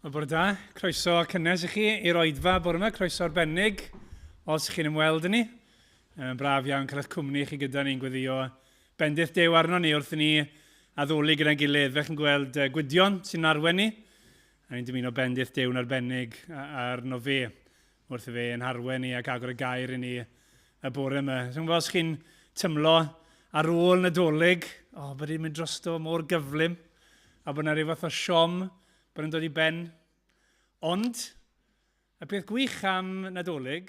Bore da, croeso cynnes i chi i'r Oedfa bore yma, croeso arbennig os chi'n ymweld â ni. Braf iawn cael eich cwmni chi gyda ni'n gweddio bendith dew arno ni wrth i ni addoli gyda'n gilydd. Fe chi'n gweld Gwydion sy'n arwen ni. A ni'n dymuno bendith dew'n arbennig arno fe wrth i fe yn harwen ni ac agor y gair i ni y bore yma. Dwi'n gwybod os chi'n tymlo ar ôl Nadolig, bod i'n mynd drosto mor gyflym a bod yna rhyw fath o siom bod yn dod i ben. Ond, y peth gwych am Nadolig,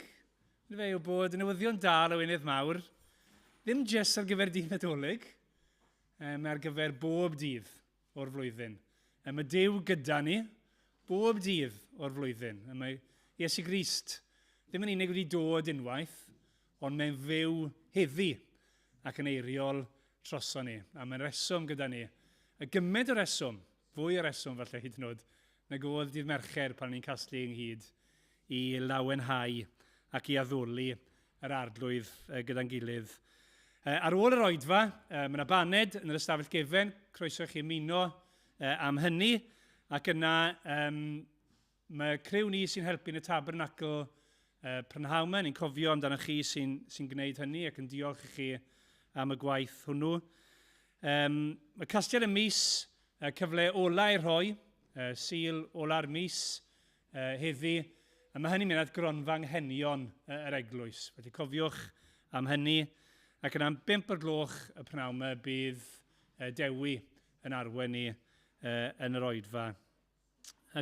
fe yw bod y newyddion da Lawenydd Mawr, ddim jyst ar gyfer dydd Nadolig, mae ar gyfer bob dydd o'r flwyddyn. Mae Duw gyda ni bob dydd o'r flwyddyn. Mae Iesu Grist ddim yn unig wedi dod unwaith, ond mae'n fyw heddi ac yn eiriol troso ni. A mae'n reswm gyda ni. Y gymaint o reswm, fwy o reswm falle hyd yn oed, na godd dydd Mercher pan ni'n casglu ynghyd i lawenhau ac i addoli yr arglwydd gyda'n gilydd. Ar ôl yr Oedfa, mae yna baned yn yr ystafell gefen, croeso chi ymuno am hynny, ac yna mae criw ni sy'n helpu yn y tabernacl prynhawn yma. Ni'n cofio amdano chi sy'n gwneud hynny ac yn diolch i chi am y gwaith hwnnw. Mae casgliad y mis cyfle ola i'r rhoi, Sul ola'r mis heddi, a mae hynny'n mynd at gronfa anghenion yr eglwys. Felly cofiwch am hynny, ac yna am 5 o'r gloch y prynawn yma bydd Dewi yn arwen ni yn yr Oedfa.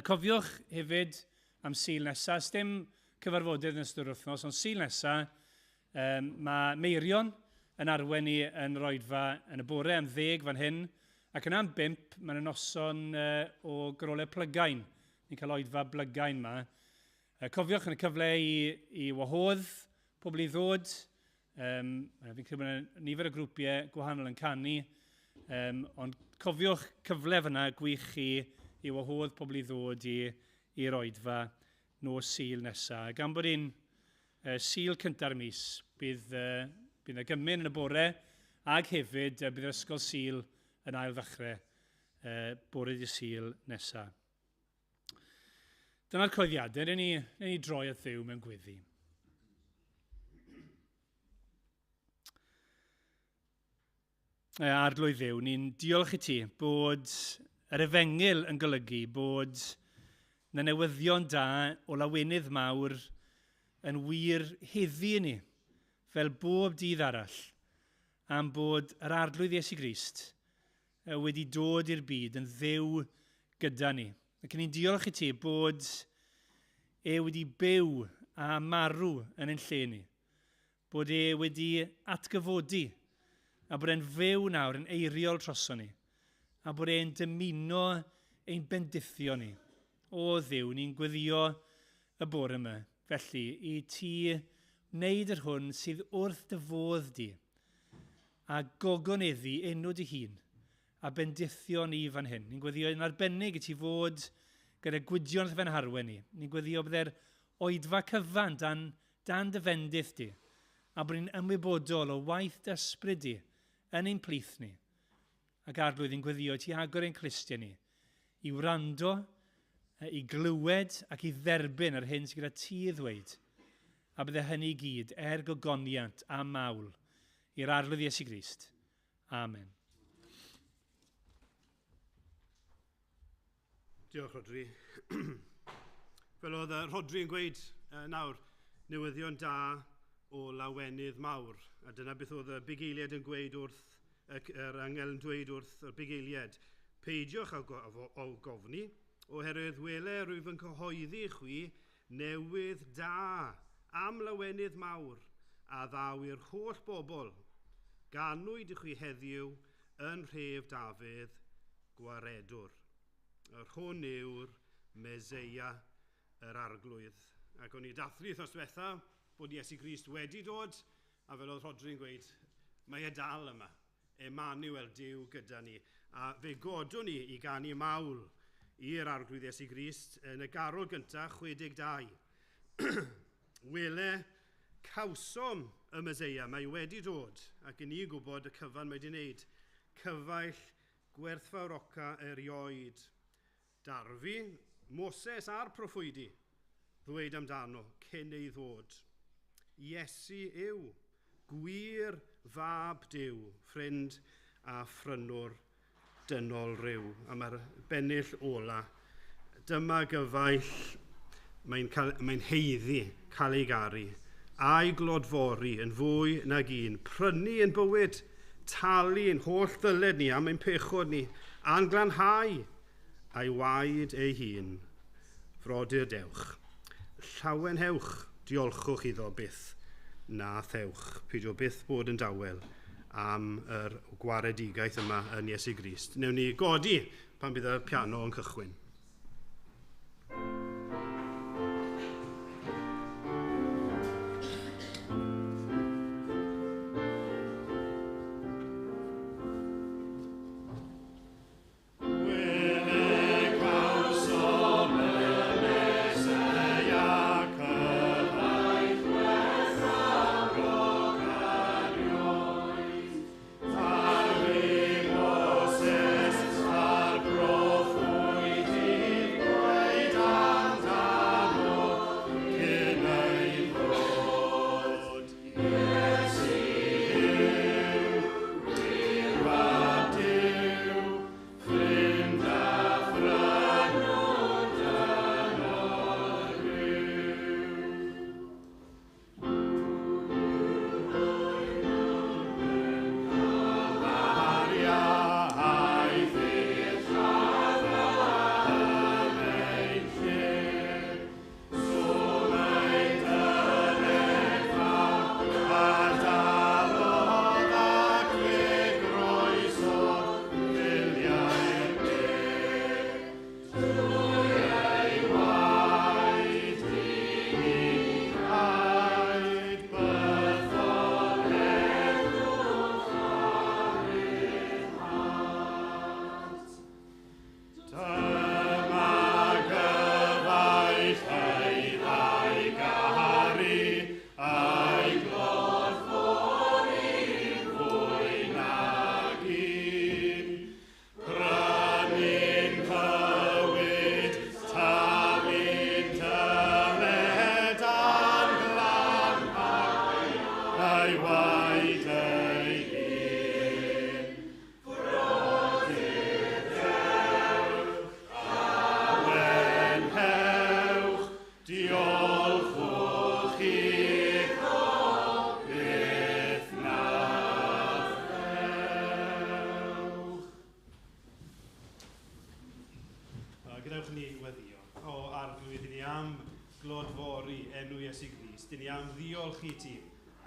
Cofiwch hefyd am Sul nesaf, dim cyfarfodydd yn ystod yr wythnos, ond Sul nesaf, mae Meirion yn arwen ni yn yr Oedfa yn y bore am 10 fan hyn, ac yna am 5, mae'n noson o grolau plygain. Ni'n cael Oedfa blygain yma. Cofiwch yn y cyfle i wahodd pobl i ddod. Fi'n credu bod nifer o grwpiau gwahanol yn canu. Ond cofiwch cyfle fyna gwych i wahodd pobl i ddod i'r Oedfa nos Sul nesaf. Gan bod i'n Sul cynta'r mis, bydd y gymyn yn y bore, ac hefyd bydd yr ysgol Sul yn ail ddechrau bore dydd Sul nesaf. Dyna'r coeddiadau, ni droi at Dduw mewn gweddi. Arglwydd Dduw, ni'n diolch i ti bod yr efengyl yn golygu bod na newyddion da o lawenydd mawr yn wir heddi i ni, fel bob dydd arall, am bod yr arglwydd Iesu Grist wedi dod i'r byd yn dduw gyda ni. Ac ni'n diolch i ti bod wedi byw a marw yn ein lle ni. Bod wedi atgyfodi a bod e'n fyw nawr yn eiriol troso ni. A bod e'n dymuno ein bendithio ni. O Dduw, ni'n gweddio y bore yma. Felly, i ti wneud yr hwn sydd wrth dy fodd di a gogoneddu enw dy hun a bendithio ni fan hyn. Ni'n gweddio yn arbennig i ti fod gyda Gwydion fe'n harwen ni. Ni'n gweddio byddai'r Oedfa cyfan dan dy fendith di a bod ni'n ymwybodol o waith dysbryd di yn ein plith ni. Ac arglwydd ni'n gweddio ti agor ein Cristia ni i wrando, i glywed ac i dderbyn yr hyn sydd gyda ti i ddweud. A bydde hynny i gyd gogoniant a mawl i'r arglwydd Iesu Grist. Amen. Diolch, Rodri. Fel oedd Rodri yn gweud nawr, newyddion da o lawenydd mawr. A dyna beth oedd y bugeiliad yn gweud wrth, yr angel yn dweud wrth y bugeiliad. Peidiwch o gofni, oherwydd wele rwyf yn cyhoeddi chwi newydd da am lawenydd mawr a ddaw i'r holl bobl. Ganwyd i chwi heddiw yn rhef Dafydd gwaredwr. Yr hwn yw'r Eseia, yr arglwydd. Ac o'n i dathlu wythnos diwetha bod Iesu Grist wedi dod, a fel oedd Rodri'n gweud, mae dal yma. Emmanuel, Duw gyda ni. A fe godwn ni i ganu mawl i'r arglwydd Iesu Grist yn y garol gyntaf 62. Wele cawsom y Eseia, mae wedi dod, ac i ni gwybod y cyfan mae wedi wneud. Cyfaill gwerthfawroca erioed. Darfu Moses a'r proffwydi ddweud amdano cyn ei ddod. Iesu yw, gwir fab Duw, ffrind a ffrynwr dynol ryw. A mae'r bennill ola. Dyma gyfaill, mae'n heiddi cael ei garu, a'i glodfori yn fwy nag un, prynu yn bywyd, talu yn holl ddyled ni am ein pechod ni, a'n glanhau a'i waed ei hun. Frodyr dewch. Llawenhewch, diolchwch iddo byth na thewch. Peidio byth bod yn dawel am yr gwaredigaeth yma yn Iesu Grist. Newn ni godi pan bydd y piano yn cychwyn.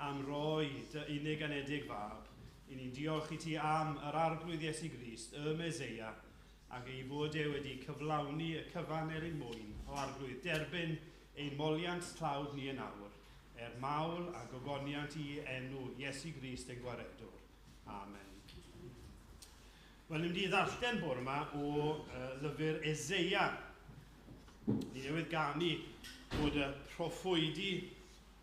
Am roi dy unig anedig fab, i ni'n diolch i ti am yr arglwydd Iesu Grist, y Eseia, ac ei fod e wedi cyflawni y cyfan ein mwyn o arglwydd, derbyn ein moliant tlawd ni yn awr, mawl a gogoniant i enw Iesu Grist ein gwaredwr. Amen. Wel, ni'n mynd i ddarllen bore yma o lyfr Eseia. Ni newydd ganu bod y proffwydi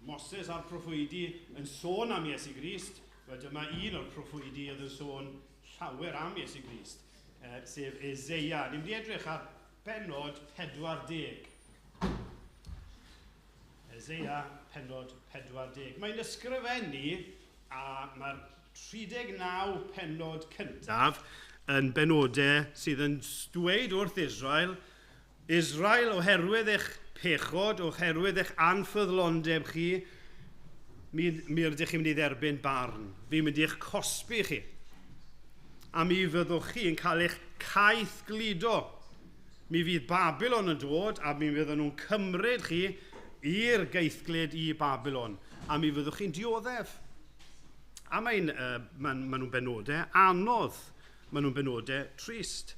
Moses a'r proffwydi yn sôn am Iesu Grist, wel dyma un o'r proffwydi oedd yn sôn llawer am Iesu Grist, sef Eseia. Ni'n mynd i edrych ar pennod 40. Eseia, pennod 40. Mae'n ysgrifennu, a mae'r 39 pennod cyntaf yn benodau sydd yn dweud wrth Israel, oherwydd eich pechod, oherwydd eich anffyddlondeb chi, mi ydych chi'n mynd i dderbyn barn. Fi'n mynd i'ch cosbi chi. A mi fyddwch chi yn cael eich caeth gludo. Mi fydd Babylon yn dod, a mi fyddwn nhw'n cymryd chi i'r geithglyd i Babylon. A mi fyddwch chi'n dioddef. A maen nhw'n benodau anodd. Maen nhw'n benodau trist.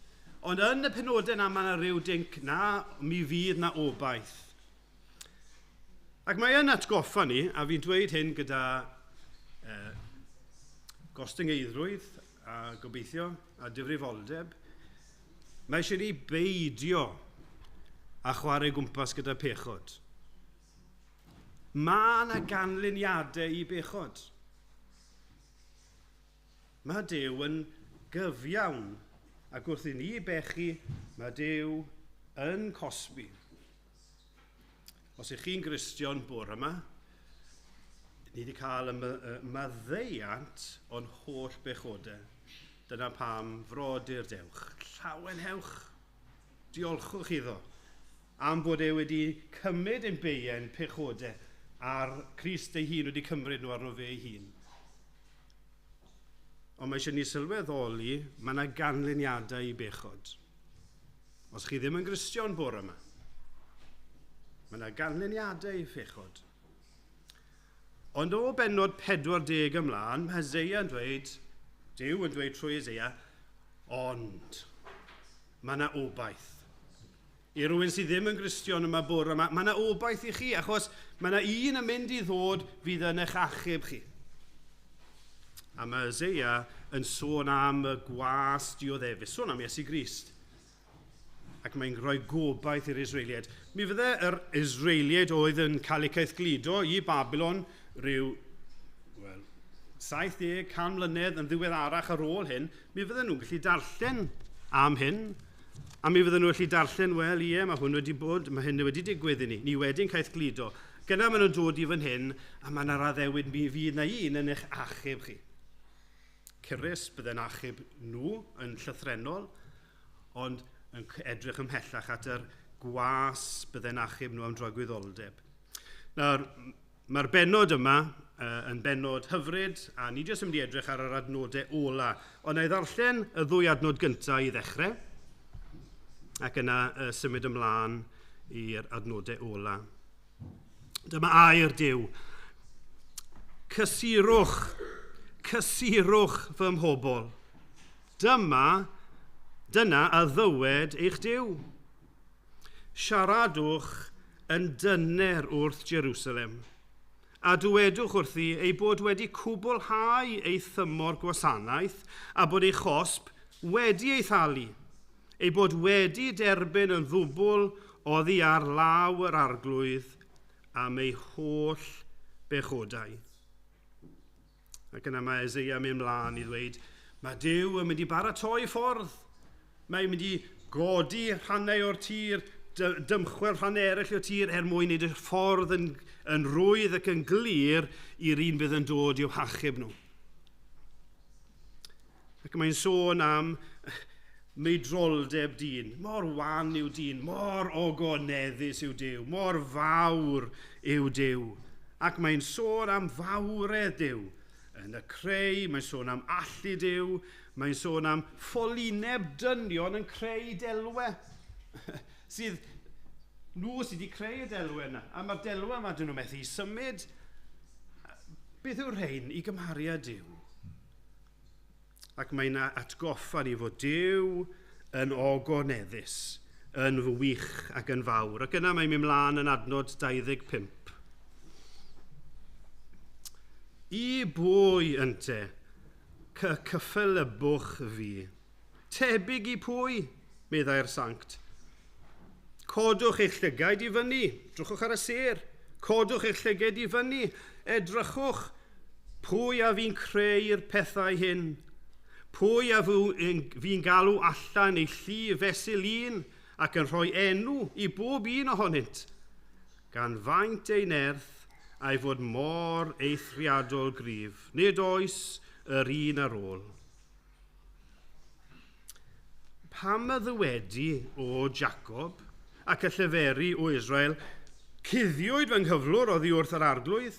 Ond yn y penodau yna, mae yna rhyw dinc na, mi fydd na obaith. Ac mae yn atgoffa ni, a fi'n dweud hyn gyda gostyngeidrwydd a gobeithio a difrifoldeb, mae eisiau ni beidio a chwarae gwmpas gyda pechod. Mae yna ganlyniadau i bechod. Mae Duw yn gyfiawn, ac wrth i ni bechu, mae Duw yn Cosby. Os ych chi'n Gristion bore yma, ni wedi cael y maddeiant o'n holl bechodau. Dyna pam frodyr dewch. Llawen hewch. Diolchwch iddo. Am bod e wedi cymryd yn beien pechodau a'r Crist ei hun wedi cymryd nhw arno fe ei hun. Ond mae eisiau ni sylweddoli, mae yna ganlyniadau i bechod. Os chi ddim yn Gristion bore yma, mae yna ganlyniadau i bechod. Ond o bennod 40 ymlaen, mae Eseia yn dweud, Dyw yn dweud trwy Eseia, ond mae yna obaith. I rywun sydd ddim yn Gristion yma bore yma, mae yna obaith i chi, achos mae yna un yn mynd i ddod fydd yn eich achub chi. A mae Eseia yn sôn am y gwas dioddefus, sôn am Iesu Grist. Ac mae'n rhoi gobaith i'r Israeliad. Mi fydde yr Israeliad oedd yn cael eu caethgludo i Babylon rhyw 70-100 mlynedd yn ddiweddarach ar ôl hyn, mi fydden nhw'n gallu darllen am hyn, a mi fydden nhw'n gallu darllen, wel ie, mae hwn wedi bod, mae hyn wedi digwydd i ni, ni wedi'n caethgludo. Gyda maen nhw'n dod i fan hyn, a mae yna raddewid mi fydd na un yn eich achub chi. Cyrus bydde'n achub nhw yn llythrenol, ond yn edrych ymhellach at yr gwas bydde'n achub nhw am dragwyddoldeb. Nawr, mae'r benod yma yn benod hyfryd, a ni jyst yn mynd i edrych ar yr adnodau ola. Ond na i ddarllen y 2 adnod gyntaf i ddechrau, ac yna symud ymlaen i'r adnodau ola. Dyma air Duw. Cysurwch, cysurwch fy mhobol. Dyna a ddywed eich Duw. Siaradwch yn dyner wrth Jerusalem. A dywedwch wrthi ei bod wedi cwblhau ei thymor gwasanaeth a bod ei chosb wedi ei thalu, ei bod wedi derbyn yn ddwbl oddi ar law yr arglwydd am ei holl bechodau. Ac yna mae Eseia mynd mlaen i ddweud, mae Duw yn mynd i baratoi ffordd. Mae'n mynd i godi rhannau o'r tir, dymchwel rhan eraill o'r tir mwyn wneud y ffordd yn rwydd ac yn glir i'r un bydd yn dod i'w hachub nhw. Ac mae'n sôn am meidroldeb dyn. Mor wan yw dyn, mor ogoneddus yw Duw, mor fawr yw Duw. Ac mae'n sôn am fawredd Duw. Yn y creu, mae'n sôn am allu Duw, mae'n sôn am ffolineb dynion yn creu delwau. Sydd nhw sydd wedi creu y delwau yna. A mae'r delwau yma dyn nhw methu symud. Beth yw'r rhain i gymharu â Duw? Ac mae'n atgoffa ni fod Duw yn ogoneddus, yn wych ac yn fawr. Ac yna mae'n mynd mlaen yn adnod 25. I bwy ynte, cyffylybwch fi. Tebyg i pwy, meddai'r sanct. Codwch eich llygaid i fyny, drwchwch ar y sêr. Codwch eich llygaid i fyny, edrychwch pwy a fi'n creu'r pethau hyn. Pwy a fi'n galw allan ei llu fesul un ac yn rhoi enw i bob un ohonynt. Gan faint ei nerth a'i fod mor eithriadol gryf, nid oes yr un ar ôl. Pam y ddywedi o Jacob ac y lleferi o Israel, cuddiwyd fy nghyflwr oddi wrth yr arglwydd,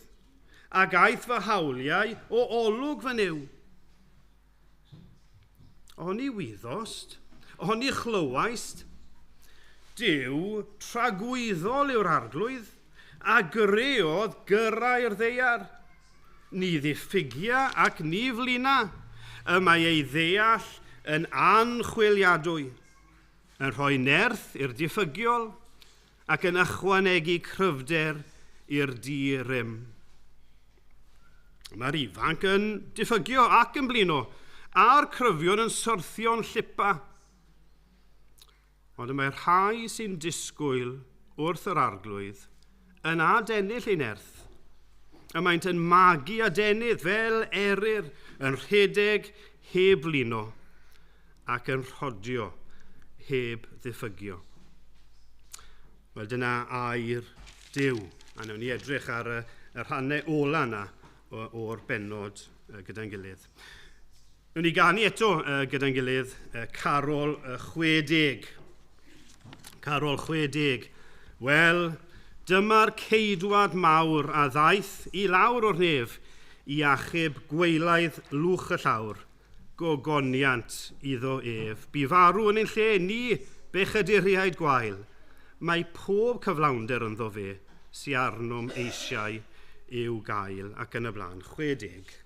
a gaeth fy hawliau o olwg fy niw. Oni wyddost, oni chlywais, Duw tragwyddol yw'r arglwydd, a greodd gyrrau'r ddeiar. Ni ddiffygia ac ni flina, y mae ei ddeall yn anchwiliadwy, yn rhoi nerth i'r diffygiol ac yn ychwanegu cryfder i'r di-rym. Mae'r ifanc yn diffygio ac yn blino, a'r cryfion yn syrthio'n llipa. Ond mae'r rhai sy'n disgwyl wrth yr arglwydd yn adennill ei nerth. Y maent yn magu adenydd fel eryr, yn rhedeg heb lino ac yn rhodio heb ddiffygio. Wel, dyna air Duw. A wnawn ni edrych ar y rhannau ola yna o'r benod gyda'n gilydd. Wnawn ni ganu eto gyda'n gilydd Carol 60. Carol 60. Wel, dyma'r ceidwad mawr a ddaeth i lawr o'r nef i achub gweilaidd lwch y llawr, gogoniant iddo ef. Bu farw yn ein lle ni bechaduriaid gwael. Mae pob cyflawnder ynddo fe sy arnom eisiau i'w gael ac yn y blaen. 60.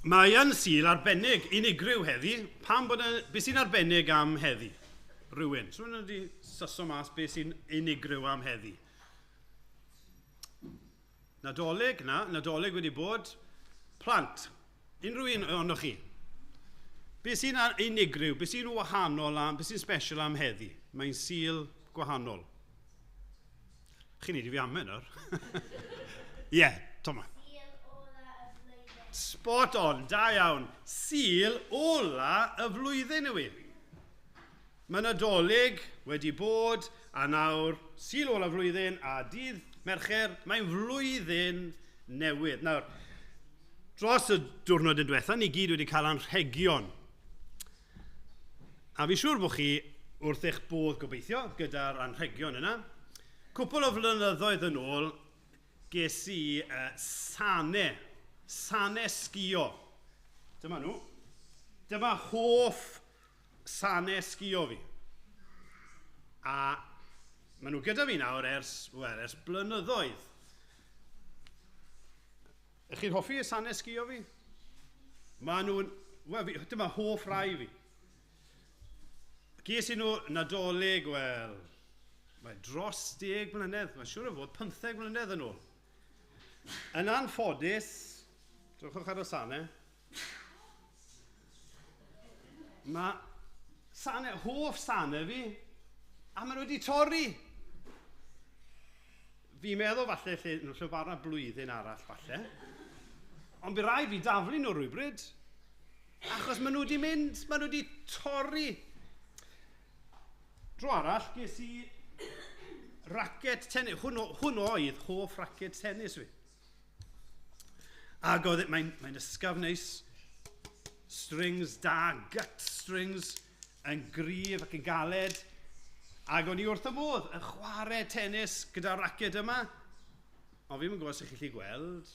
Mae yn sul arbennig unigryw heddi. Beth sy'n arbennig am heddi? Rhywun. So yna wedi syso mas beth sy'n unigryw am heddi. Nadolig? Nadolig wedi bod. Plant. Unrhyw un ohonoch chi. Beth sy'n unigryw? Beth sy'n wahanol am? Beth sy'n special am heddi? Mae'n sul gwahanol. Chi'n neud I fi amen nawr? Ie, Toma. Spot on, da iawn. Sul ola y flwyddyn yw I. Mae Nadolig wedi bod a nawr sul ola flwyddyn a dydd Mercher, mae'n flwyddyn newydd. Nawr, dros y diwrnod yn diwethaf, ni gyd wedi cael anrhegion. A fi siŵr bod chi wrth eich bodd gobeithio gyda'r anrhegion yna. Cwpl o flynyddoedd yn ôl, ges I sanau sgio. Dyma nhw. Dyma hoff sanau sgio fi. A maen nhw gyda fi nawr ers blynyddoedd. Ych chi'n hoffi y sanau sgio fi? Maen nhw'n... Dyma hoff rai fi. Ges I nhw Nadolig, mae dros 10 blynedd, mae'n siŵr o fod 15 blynedd yn ôl. Yn anffodus, drwchwch ar y sanau. Mae hoff sanau fi, a maen nhw wedi torri. Fi'n meddwl falle lle barna blwyddyn arall falle. Ond bydd rhaid fi daflu nhw rhywbryd. Achos maen nhw wedi mynd, maen nhw wedi torri. Dro arall, ges I racet tennis. Hwn oedd hoff racet tennis fi. Ac oedd mae'n ysgaf neis, strings da, gut strings, yn gryf ac yn galed. Ac o'n I wrth y modd yn chwarae tennis gyda'r raced yma. Ond fi'n gwybod sech chi'n gallu gweld,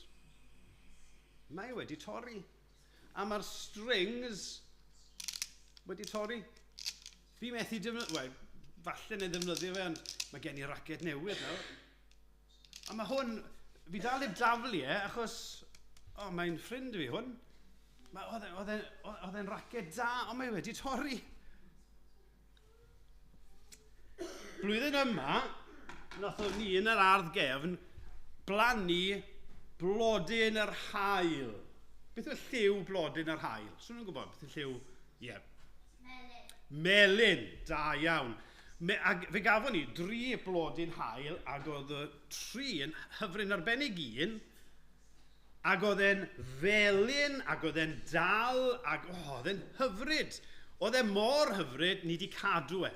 mae wedi torri. A mae'r strings wedi torri. Fi methu defnyddio, falle neu ddefnyddio fe, ond mae gen I raced newydd nawr. A mae hwn, fi dal heb daflu achos mae'n ffrind fi hwn. Oedd e'n raced da, ond mae wedi torri. Blwyddyn yma, nathon ni yn yr ardd gefn blannu blodyn yr haul. Beth yw lliw blodyn yr haul? Swn i'n gwybod beth yw lliw? Ie. Melyn, da iawn. Fe gafon ni 3 blodyn haul ac oedd y 3 yn hyfryd arbennig un. Ac oedd e'n felyn, ac oedd e'n dal, ac oedd e'n hyfryd. Oedd e mor hyfryd, ni wedi cadw e.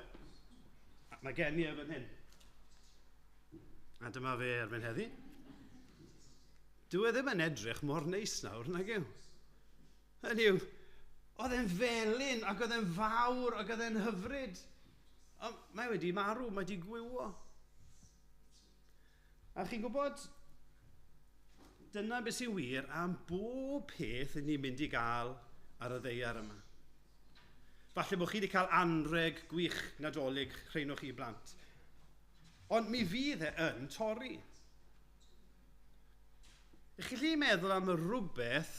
Mae gen I efo'n hyn. A dyma fe erbyn heddi. Dyw e ddim yn edrych mor neis nawr, nag yw. Hynny yw, oedd e'n felyn, ac oedd e'n fawr, ac oedd e'n hyfryd. Ond mae wedi marw, mae wedi gwywo. A chi'n gwybod, dyna beth sy'n wir am bob peth yn ni'n mynd I gael ar y ddeiar yma. Falle bod chi wedi cael anreg gwych Nadolig rheinwch chi blant. Ond mi fydd e yn torri. Ych chi meddwl am rhywbeth,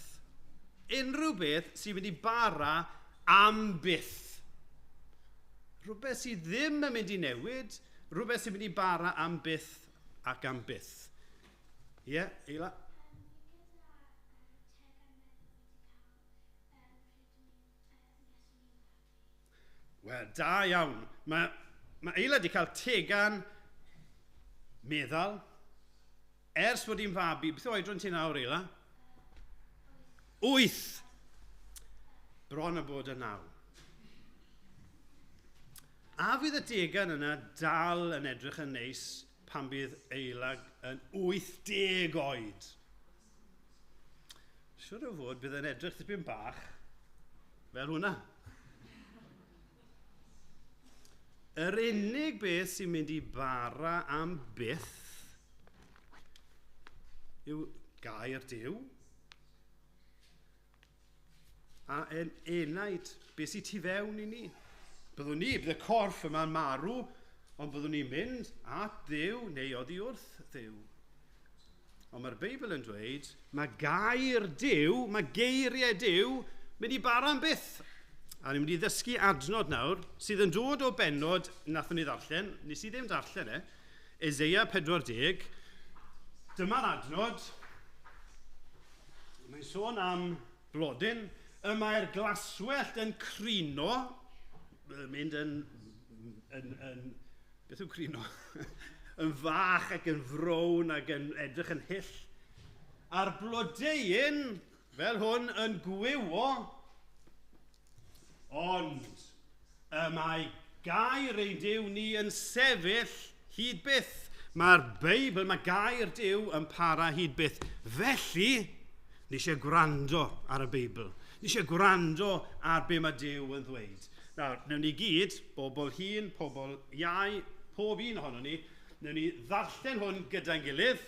unrhyw beth sy'n mynd I bara am byth rhywbeth sydd ddim yn mynd i newid, rhywbeth sy'n mynd i bara am byth ac am byth. Ie, Eila? Wel, da iawn. Mae Eila wedi cael tegan meddal ers bod hi'n fabi. Beth o oedran ti nawr, Eila? 8. Bron a bod yn 9. A fydd y degan yna dal yn edrych yn neis pan bydd Eila yn 80 oed. Siwr o fod bydd yn edrych dipyn bach fel hwnna. Yr unig beth sy'n mynd i bara am byth yw gair Duw. A yn enaid, beth sy'n tu fewn i ni. Byddwn ni, bydd y corff yma'n marw, ond byddwn ni'n mynd at Dduw neu oddi wrth Dduw. Ond mae'r Beibl yn dweud, mae gair Duw, mae geiriau Duw, mynd i bara am byth. A ni'n mynd i ddysgu adnod nawr, sydd yn dod o bennod, nathon ni ddarllen, nes i ddim darllen Eseia 40. Dyma'r adnod. Mae'n sôn am blodyn. Y mae'r glaswellt yn crino, mynd yn beth yw crino? Yn fach ac yn frown ac yn edrych yn hyll. A'r blodeuyn, fel hwn, yn gwywo, ond y mae gair ei Duw ni yn sefyll hyd byth. Mae'r Beibl, mae gair Duw yn para hyd byth. Felly, ni eisiau gwrando ar y Beibl. Ni eisiau gwrando ar be mae Duw yn ddweud. Nawr, newn ni gyd, bobl hŷn, pobl iau, pob un ohono ni, newn ni ddarllen hwn gyda'n gilydd,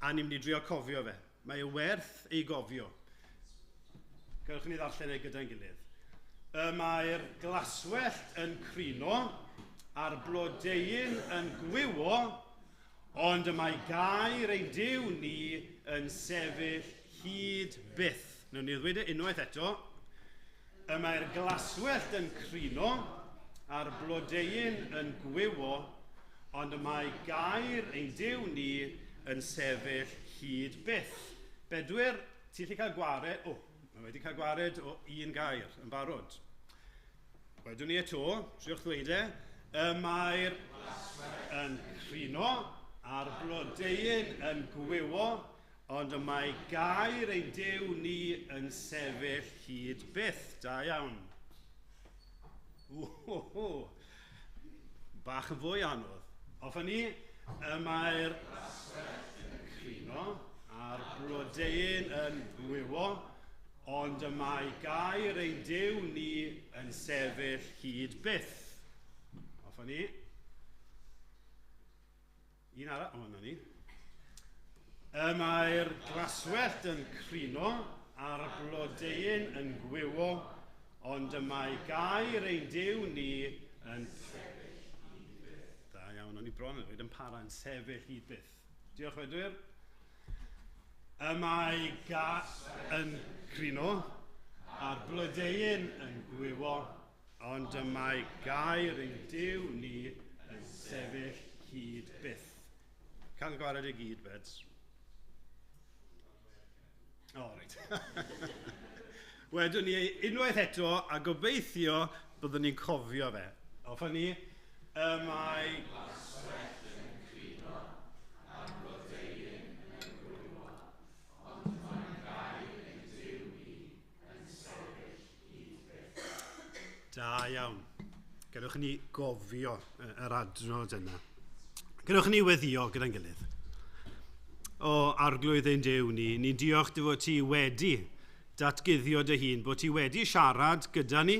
a ni'n mynd i drio cofio fe. Mae e werth ei gofio. Gallwch ni ddarllen e gyda'n gilydd. Mae'r glaswellt yn crino, a'r blodeuyn yn gwywo, ond y mae gair ei Duw ni yn sefyll hyd byth. Newn ni ddweud unwaith eto. Y mae'r glaswellt yn crino, a'r blodeuyn yn gwywo, ond y mae gair ei Duw ni yn sefyll hyd byth. Bedwyr, ti'n gallu cael gwared? Mae wedi cael gwared o un gair yn barod. Wedwn ni eto, triwch ddweud e. Y mae'r yn crino, a'r blodeuyn yn gwywo, ond y mae gair ei Duw ni yn sefyll hyd byth. Da iawn. Bach yn fwy anodd. Offa ni, y mae'r crino, a'r blodeuyn yn gwywo, ond y mae gair ei Duw ni yn sefyll hyd byth. Offa ni. Un arall, hwnna ni. Y mae'r glaswellt yn crino, a'r blodeuyn yn gwywo, ond y mae gair ei Duw ni yn sefyll hyd byth. Da iawn, o'n i bron yn dweud yn para yn sefyll hyd byth. Diolch wedwyr. Y mae yn crino, a'r blodeuyn yn gwywo, ond y mae gair ei Duw ni yn sefyll hyd byth. Can gwared y gyd, beds. Reit. Wedwn ni unwaith eto, a gobeithio byddwn ni'n cofio fe. Offa ni, y mae glaswellt yn crino, a'r blodeuyn yn gwywo, ond mae gair ei Duw ni yn sefyll hyd byth. Da iawn. Gadwch ni gofio yr adnod yna. Gadwch ni weddio gyda'n gilydd. O arglwydd ein Duw ni, ni'n diolch dy fod ti wedi datguddio dy hun, bod ti wedi siarad gyda ni,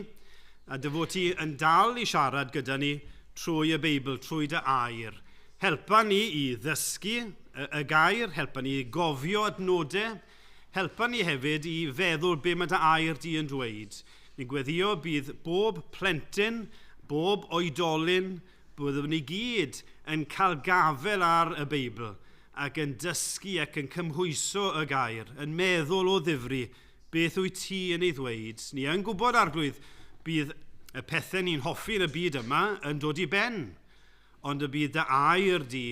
a dy fod ti yn dal i siarad gyda ni trwy y Beibl, trwy dy air. Helpa ni i ddysgu y gair, helpa ni i gofio adnodau, helpa ni hefyd i feddwl be mae dy air di yn dweud. Ni'n gweddio bydd bob plentyn, bob oedolyn, byddwn ni gyd yn cael gafel ar y Beibl, ac yn dysgu ac yn cymhwyso y gair, yn meddwl o ddifri beth wyt ti yn ei ddweud. Ni yn gwybod arglwydd bydd Y pethau ni'n hoffi yn y byd yma yn dod i ben, ond y bydd dy air di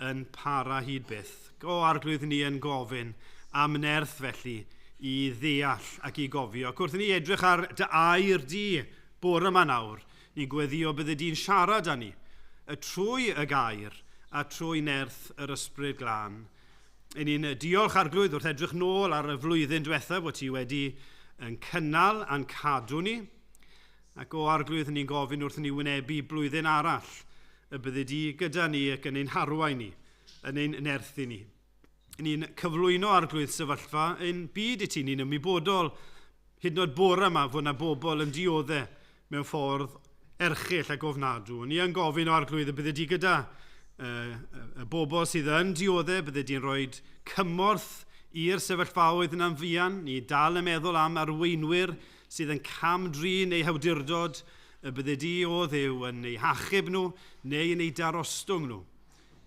yn para hyd byth. Go arglwydd ni yn gofyn am nerth felly i ddeall ac i gofio. Wrth ni edrych ar dy air di bore yma nawr, ni'n gweddio bydde di'n siarad â ni, trwy y gair a trwy nerth yr ysbryd glân. Ni'n diolch arglwydd wrth edrych nôl ar y flwyddyn diwethaf bod ti wedi yn cynnal a'n cadw ni, ac o arglwydd ni'n gofyn wrth ni wynebu blwyddyn arall, y bydde di gyda ni ac yn ein harwain ni, yn ein nerthu ni. Ni'n cyflwyno arglwydd sefyllfa ein byd i ti, ni'n ymwybodol hyd yn oed bore yma fod yna bobl yn dioddau mewn ffordd erchyll ac ofnadw. Ni yn gofyn o arglwydd y bydde di gyda y bobl sydd yn dioddau, bydde di'n rhoi cymorth i'r sefyllfaoedd yn amfian. Ni dal yn meddwl am arweinwyr sydd yn camdrin eu hawdurdod, y bydde di o Dduw yn eu hachub nhw neu yn eu darostwng nhw.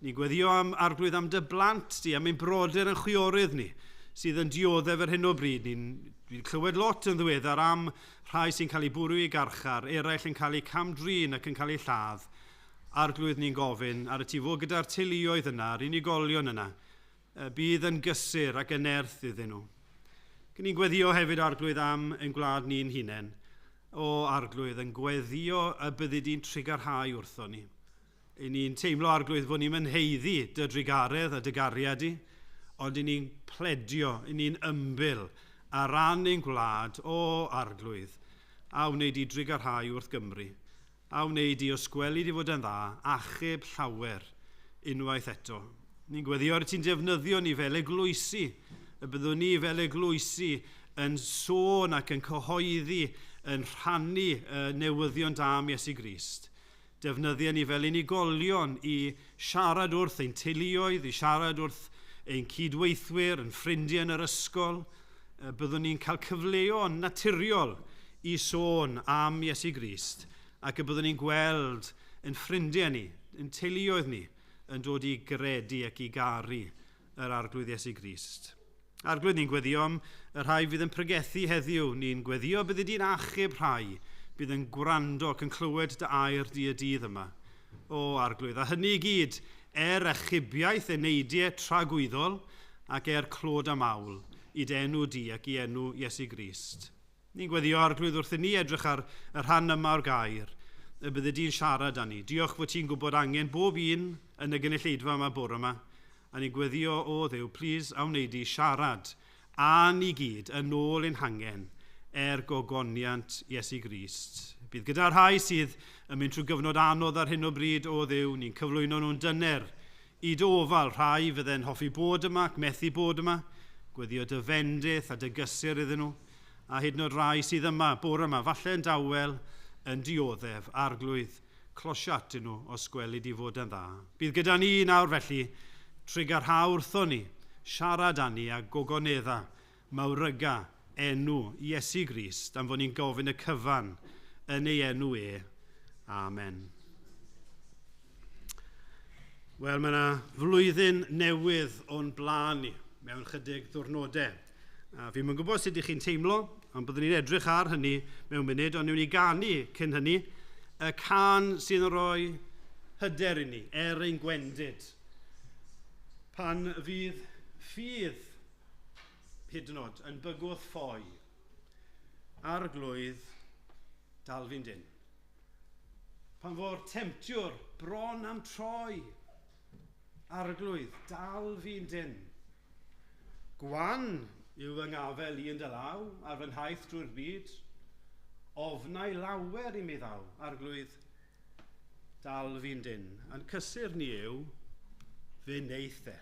Ni'n gweddio am arglwydd am dy blant di, am ein brodyr yn chwiorydd ni, sydd yn dioddef ar hyn o bryd. Ni'n clywed lot yn ddiweddar am rhai sy'n cael eu bwrw i garchar, eraill yn cael eu camdrin ac yn cael eu lladd. Arglwydd ni'n gofyn ar y ti fod gyda'r teuluoedd yna, ar unigolion yna, bydd yn gysur ac yn nerth iddyn nhw. Ni'n gweddio hefyd arglwydd am ein gwlad ni'n hunain, o arglwydd yn gweddio y bydde di'n trigarhau wrtho ni. Ni'n teimlo arglwydd bod ni'n mynheiddi dy drigaredd a dy gariad i, ond ni'n pledio, ni'n ymbil ar ran ein gwlad o arglwydd, a wneud i drigarhau wrth Gymru, a wneud i osgweli di fod yn dda, achub llawer unwaith eto. Ni'n gweddio ar ti'n defnyddio ni fel eglwysi, y byddwn ni fel eglwysi yn sôn ac yn cyhoeddi, yn rhannu newyddion da am Iesu Grist. Defnyddio ni fel unigolion i siarad wrth ein teuluoedd, i siarad wrth ein cydweithwyr, yn ffrindiau yn yr ysgol. Byddwn ni'n cael cyfleoedd naturiol i sôn am Iesu Grist, ac y byddwn ni'n gweld yn ffrindiau ni, yn teuluoedd ni, yn dod i gredu ac i garu yr arglwydd Iesu Grist. Arglwydd ni'n gweddio am y rhai fydd yn pregethu heddiw. Ni'n gweddio bydde di'n achub rhai bydd yn gwrando ac yn clywed dy air di y dydd yma. O arglwydd, a hynny i gyd achubiaeth y neidiau tragwyddol ac clod a mawl i enw di ac i enw Iesu Grist. Ni'n gweddio arglwydd wrth i ni edrych ar y rhan yma o'r gair, y bydde di'n siarad â ni. Diolch fod ti'n gwybod angen bob un yn y gynulleidfa yma bore yma. A ni'n gweddio o Dduw, plis a wneud i siarad a ni gyd yn ôl ein hangen gogoniant Iesu Grist. Bydd gyda'r rhai sydd yn mynd trwy gyfnod anodd ar hyn o bryd o Dduw, ni'n cyflwyno nhw'n dyner i dy ofal. Rhai fydde'n hoffi bod yma ac methu bod yma, gweddio dy fendith a dy gysur iddyn nhw, a hyd yn oed rhai sydd yma, bore yma, falle yn dawel, yn dioddef, arglwydd, closio atyn nhw os gweli di fod yn dda. Bydd gyda ni nawr felly, trigarhau wrtho ni, siarad â ni a gogonedda, mawryga, enw Iesu Grist, am fod ni'n gofyn y cyfan yn ei enw Amen. Wel, mae yna flwyddyn newydd o'n blaen ni, mewn chydig diwrnodau. Fi'n mynd gwybod sut ydych chi'n teimlo, ond byddwn ni'n edrych ar hynny mewn munud, ond ni'n i ganu cyn hynny, y can sy'n rhoi hyder i ni, ein gwendid. Pan fydd ffydd hyd yn oed yn bygwth ffoi, arglwydd dal fi'n dyn. Pan fo'r temtiwr bron am troi, arglwydd dal fi'n dyn. Gwan yw fy ngafel i yn dy law, ar fy nhaith drwy'r byd, ofnau lawer i mi ddaw, arglwydd dal fi'n dyn. A'n cysur ni yw, fe neith e.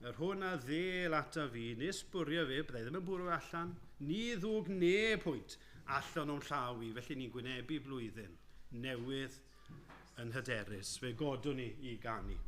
Yr hwn a ddel ata fi, nes bwrio fe, byddai ddim yn bwrw allan, ni ddwg ne pwynt allan o'n llaw i, felly ni'n gwynebu blwyddyn newydd yn hyderus. Fe godwn ni i ganu.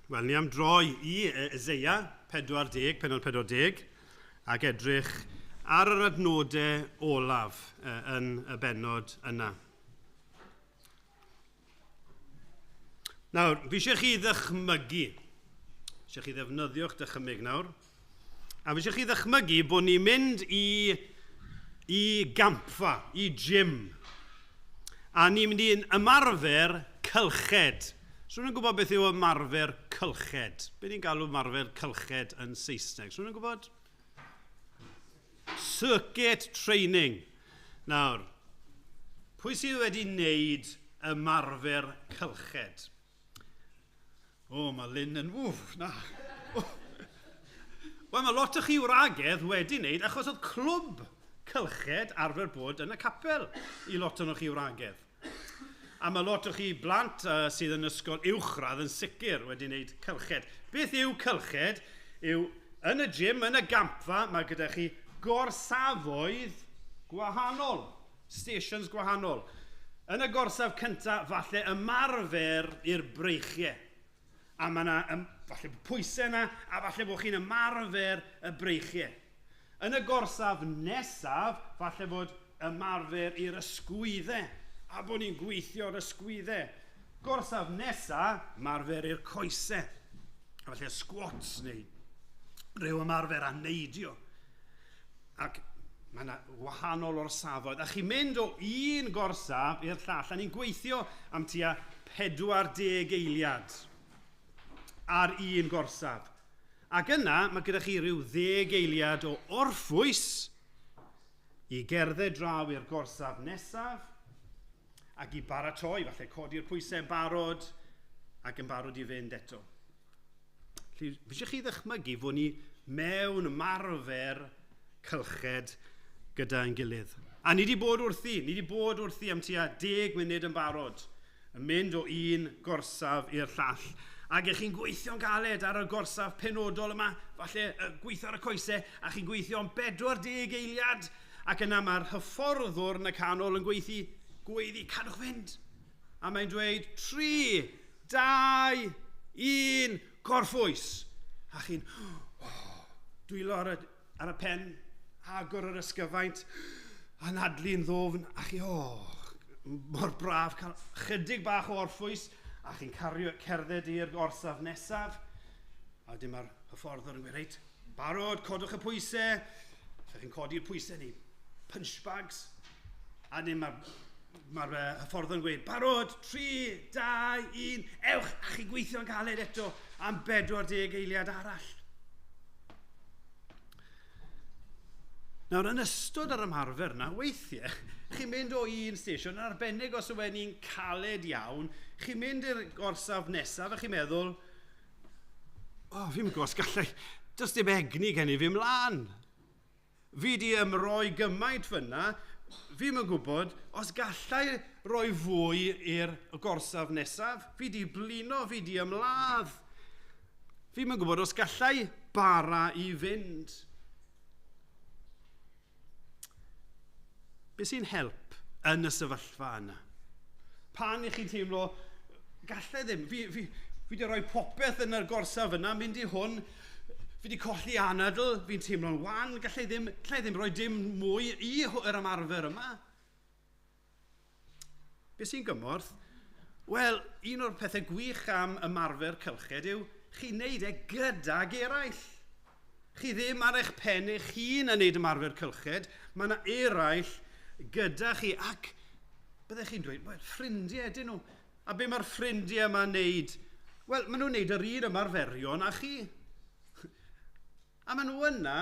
Wel, ni am droi i Eseia 40, penod 40, ac edrych ar yr adnodau olaf yn y benod yna. Nawr, fi eisiau chi ddychmygu, eisiau chi ddefnyddio'ch dychymyg nawr, a fi eisiau chi ddychmygu bod ni'n mynd i gampfa, i gym, a ni'n mynd i'n ymarfer cylched. So nhw'n gwybod beth yw ymarfer cylched? Be ni'n galw ymarfer cylched yn Saesneg? So nhw'n gwybod? Circuit training. Nawr, pwy sydd wedi wneud ymarfer cylched? O, mae Lynn yn... na. Wel, mae lot o chi wragedd wedi wneud achos oedd clwb cylched arfer bod yn y capel i lot o'n chi wragedd. A mae lot o chi blant sydd yn ysgol uwchradd yn sicr wedi wneud cylched. Beth yw cylched? Yw yn y gym, yn y gampfa, mae gyda chi gorsafoedd gwahanol, stations gwahanol. Yn y gorsaf cyntaf, falle ymarfer i'r breichiau. A mae yna falle pwysau yna, a falle bod chi'n ymarfer y breichiau. Yn y gorsaf nesaf, falle bod ymarfer i'r ysgwyddau, a bod ni'n gweithio ar ysgwyddau. Gorsaf nesaf, ymarfer i'r coesau, a falle squats neu rhyw ymarfer a neidio. Ac mae yna wahanol o'r safoedd. A chi'n mynd o un gorsaf i'r llall, a ni'n gweithio am tua 40 eiliad ar un gorsaf. Ac yna, mae gyda chi rhyw 10 eiliad o orffwys i gerdded draw i'r gorsaf nesaf ac i baratoi, falle codi'r pwysau yn barod ac yn barod i fynd eto. Felly, fi eisiau chi ddychmygu fod ni mewn ymarfer cylched gyda'n gilydd. A ni wedi bod wrthi am tua 10 munud yn barod, yn mynd o un gorsaf i'r llall. Ac chi'n gweithio'n galed ar y gorsaf penodol yma, falle gweithio ar y coesau, a chi'n gweithio am 40 eiliad, ac yna mae'r hyfforddwr yn y canol yn gweithio, cadwch fynd. A mae'n dweud, 3, 2, 1, gorffwys. A chi'n dwylo ar y pen, agor yr ysgyfaint, anadlu'n ddofn, a chi, mor braf, cael chydig bach o orffwys, a chi'n cerdded i'r gorsaf nesaf, a dim mae'r hyfforddwr yn gweud, reit, barod, codwch y pwysau, lle chi'n codi'r pwysau neu punch bags, a dim mae'r hyfforddwr yn gweud, barod, 3, 2, 1, ewch, a chi'n gweithio'n galed eto am 40 eiliad arall. Nawr, yn ystod ar ymarfer yna, weithiau, chi'n mynd o un station, yn arbennig os yw ni'n caled iawn, chi'n mynd i'r gorsaf nesaf a chi'n meddwl, fi'n gwybod, gallai, does dim egni gen i fi mlaen. Fi di ymroi gymaint fyna, fi'n gwybod, os gallai roi fwy i'r gorsaf nesaf, fi di blino, fi di ymladd. Fi'n gwybod, os gallai bara i fynd. Be sy'n help yn y sefyllfa yna? Pan i chi'n teimlo, gallai ddim, fi di roi popeth yn y gorsaf yna, mynd i hwn, fi di colli anadl, fi'n teimlo'n wan, gallai ddim roi dim mwy i'r ymarfer yma. Be sy'n gymorth? Wel, un o'r pethau gwych am ymarfer cylched yw, chi'n neud gydag eraill. Chi ddim ar eich pen eich hun yn neud ymarfer cylched, mae yna eraill gyda chi, ac byddech chi'n dweud, wel, ffrindiau ydyn nhw. A be mae'r ffrindiau yma'n neud? Wel, maen nhw'n neud yr un ymarferion a chi. A maen nhw yna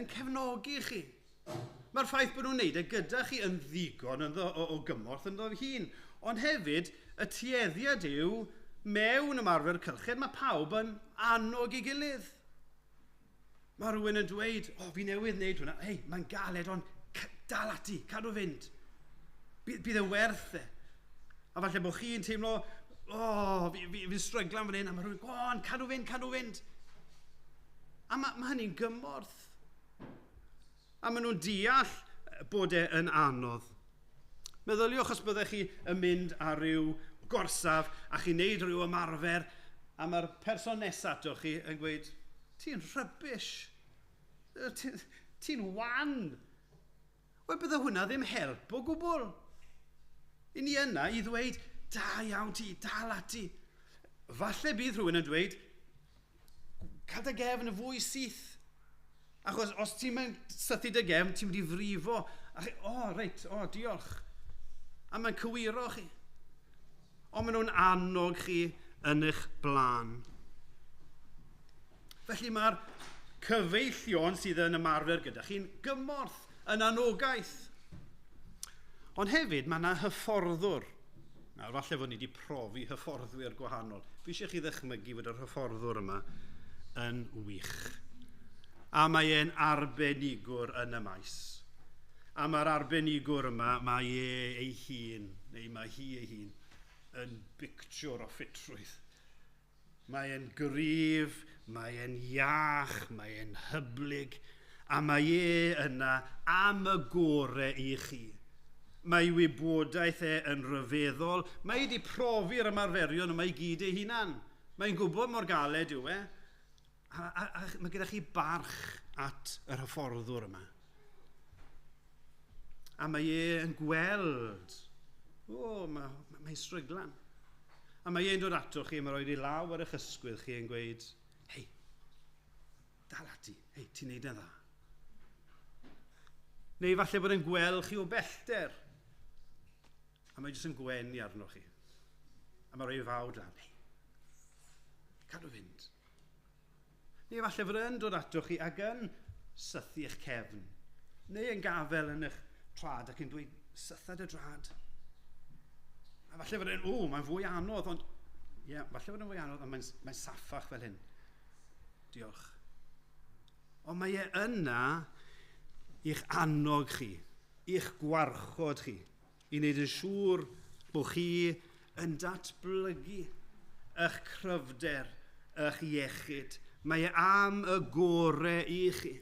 yn cefnogi chi. Mae'r ffaith bod nhw'n neud gyda chi yn ddigon o gymorth yn ddod hun. Ond hefyd, y tueddiad yw, mewn ymarfer cylched, mae pawb yn annog i gilydd. Mae rhywun yn dweud, fi newydd wneud hwnna, hei, mae'n galed, ond dal ati, cadw fynd. Bydd y werth e. A falle bod chi'n teimlo, fi'n stryglan fan hyn, a mae rhywun, go on, cadw fynd. A mae hynny'n gymorth. A maen nhw'n deall bod e'n anodd. Meddyliwch os byddech chi yn mynd ar ryw gorsaf a chi'n neud ryw ymarfer A mae'r person nesaf ato chi yn gweud, ti'n rybys, ti'n wan. Wel, bydde hwnna ddim help o gwbl. I ni yna i ddweud, da iawn ti, dal ati. Falle bydd rhywun yn dweud, cael dy gefn y fwy syth. Achos os ti'n mynd sythu dy gefn, ti'n mynd i frifo. Reit, diolch. A mae'n cywiro chi. Ond maen nhw'n annog chi yn eich blaen. Felly mae'r cyfeillion sydd yn ymarfer gyda chi'n gymorth, yn anogaeth. Ond hefyd mae yna hyfforddwr. Nawr, falle fod ni wedi profi hyfforddwyr gwahanol. Fi eisiau chi ddychmygu fod yr hyfforddwr yma yn wych. A mae e'n arbenigwr yn y maes. A mae'r arbenigwr yma, mae ei hun, neu mae hi ei hun, yn bictiwr o ffitrwydd. Mae e'n gryf, mae e'n iach, mae e'n hyblyg, a mae yna am y gorau i chi. Mae wybodaeth yn ryfeddol, mae wedi profi'r ymarferion yma i gyd ei hunan. Mae'n gwybod mor galed yw e, a mae gyda chi barch at yr hyfforddwr yma. A mae yn gweld, mae'n stryglan. A mae e'n dod ato chi, mae'n rhoi i law ar eich ysgwydd chi yn gweud, hei, dal ati, hei, ti'n neud yn dda. Neu falle bod e'n gweld chi o bellter. A mae jyst yn gwenu arno chi. A mae rhoi fawd lan, hei, cadw fynd. Neu falle bod e'n dod ato chi ac yn sythu eich cefn. Neu yn gafel yn eich trad ac yn dweud, sythad y drad. A falle bod e'n, mae'n fwy anodd, ond falle bod e'n fwy anodd, ond mae'n saffach fel hyn. Diolch. Ond mae yna i'ch annog chi, i'ch gwarchod chi, i wneud yn siŵr bod chi yn datblygu eich cryfder, eich iechyd. Mae am y gorau i chi.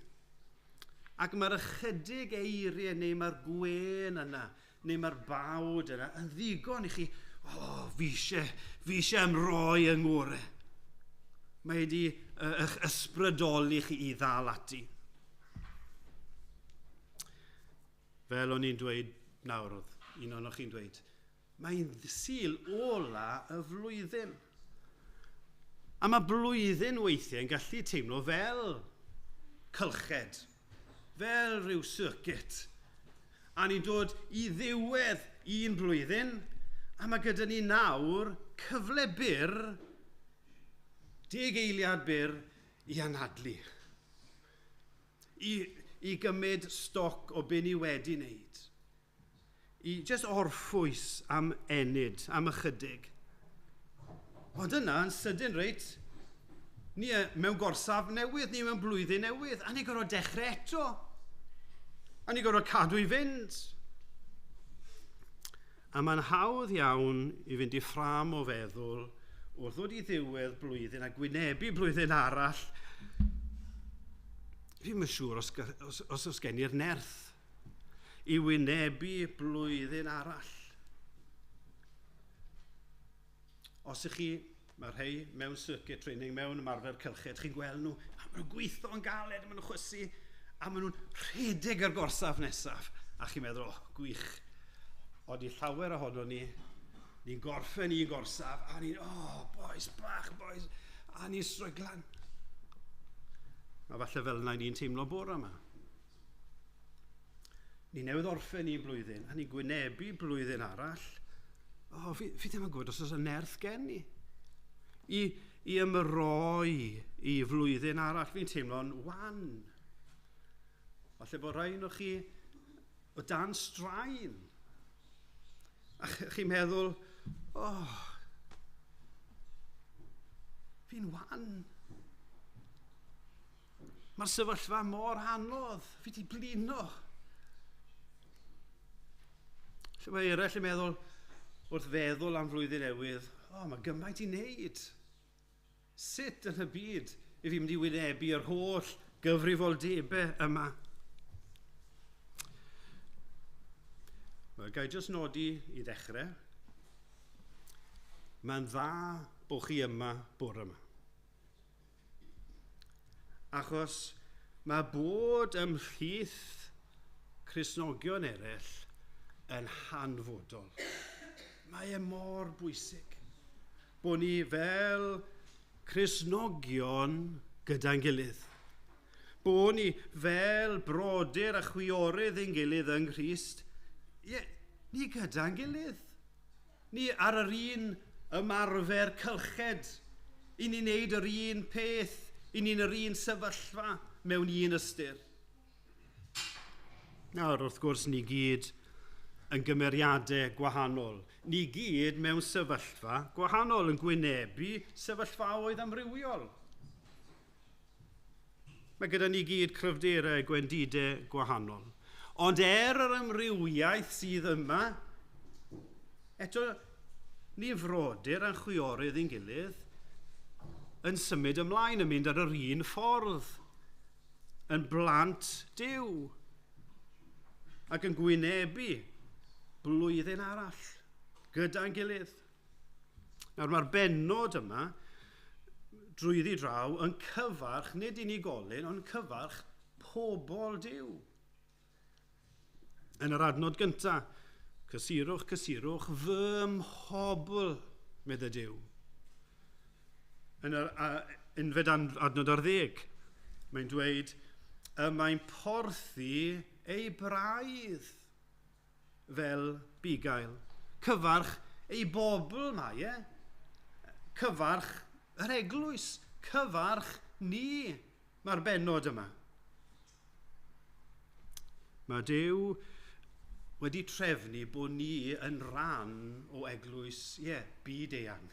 Ac mae'r ychydig eiriau neu mae'r gwen yna, neu mae'r bawd yna, yn ddigon i chi, fi eisiau ymroi yng ngorau. Mae wedi eich ysbrydoli chi i ddal ati. Fel o'n i'n dweud nawr, un o'n chi'n dweud, mae'n sul ola y flwyddyn. A mae blwyddyn weithiau yn gallu teimlo fel cylched, fel rhyw circuit. A ni'n dod i ddiwedd un blwyddyn, a mae gyda ni nawr cyfle byr, 10 eiliad byr i anadlu. I gymryd stoc o be ni wedi wneud. I just orffwys am enid, am ychydig. Ond yna, yn sydyn reit, ni mewn gorsaf newydd, ni mewn blwyddyn newydd, a ni gorfod dechrau eto. A ni gorfod cadw i fynd. A mae'n hawdd iawn i fynd i ffram o feddwl wrth ddod i ddiwedd blwyddyn a gwynebu blwyddyn arall. Fi'n yn siŵr os gen i'r nerth i wynebu blwyddyn arall. Os ych chi, mae rhai mewn circuit training, mewn ymarfer cylched, chi'n gweld nhw, a maen nhw'n gweithio yn galed, maen nhw'n chwysu, a maen nhw'n rhedeg ar gorsaf nesaf. A chi'n meddwl, gwych, ond i llawer ohono ni, ni'n gorffen i'n gorsaf, a ni'n, boys bach, boys, a ni'n stryglan. A falle fel yna ni'n teimlo bore yma. Ni newydd orffen i'n blwyddyn, a ni'n gwynebu blwyddyn arall. Fi ddim yn gwybod os oes y nerth gen ni. I ymroi i flwyddyn arall, fi'n teimlo'n wan. Falle bod rhain o chi o dan straen. A chi'n meddwl, fi'n wan. Mae'r sefyllfa mor anodd, fi di blino. Lle mae eraill yn meddwl, wrth feddwl am flwyddyn newydd, mae gymaint i wneud. Sut yn y byd i fi mynd i wynebu yr holl gyfrifoldebau yma? Wel, gai jyst nodi i ddechrau. Mae'n dda bod chi yma bore yma. Achos mae bod ymhlith Cristnogion eraill yn hanfodol. Mae mor bwysig bod ni fel Cristnogion gyda'n gilydd. Bod ni fel brodyr a chwiorydd ein gilydd yng Nghrist. Ni gyda'n gilydd. Ni ar yr un ymarfer cylched. I ni'n neud yr un peth. I ni'n yr un sefyllfa mewn un ystyr. Nawr, wrth gwrs, ni gyd yn gymeriadau gwahanol. Ni gyd mewn sefyllfa gwahanol yn gwynebu sefyllfaoedd amrywiol. Mae gyda ni gyd cryfderau gwendidau gwahanol. Ond yr amrywiaeth sydd yma, eto, ni frodyr a'n chwiorydd ein gilydd yn symud ymlaen, yn mynd ar yr un ffordd, yn blant Duw, ac yn gwynebu blwyddyn arall, gyda'n gilydd. Nawr, mae'r bennod yma, drwyddi draw, yn cyfarch, nid unigolyn, ond cyfarch pobol Duw. Yn yr adnod gyntaf, cysurwch, cysurwch, fy mhobl, medde Duw. Yn unfed adnod ar 10, mae'n dweud, mae'n porthi ei braidd fel bugail. Cyfarch ei bobl mae, cyfarch yr eglwys, cyfarch ni, mae'r bennod yma. Mae Duw wedi trefnu bod ni yn rhan o eglwys, byd eang.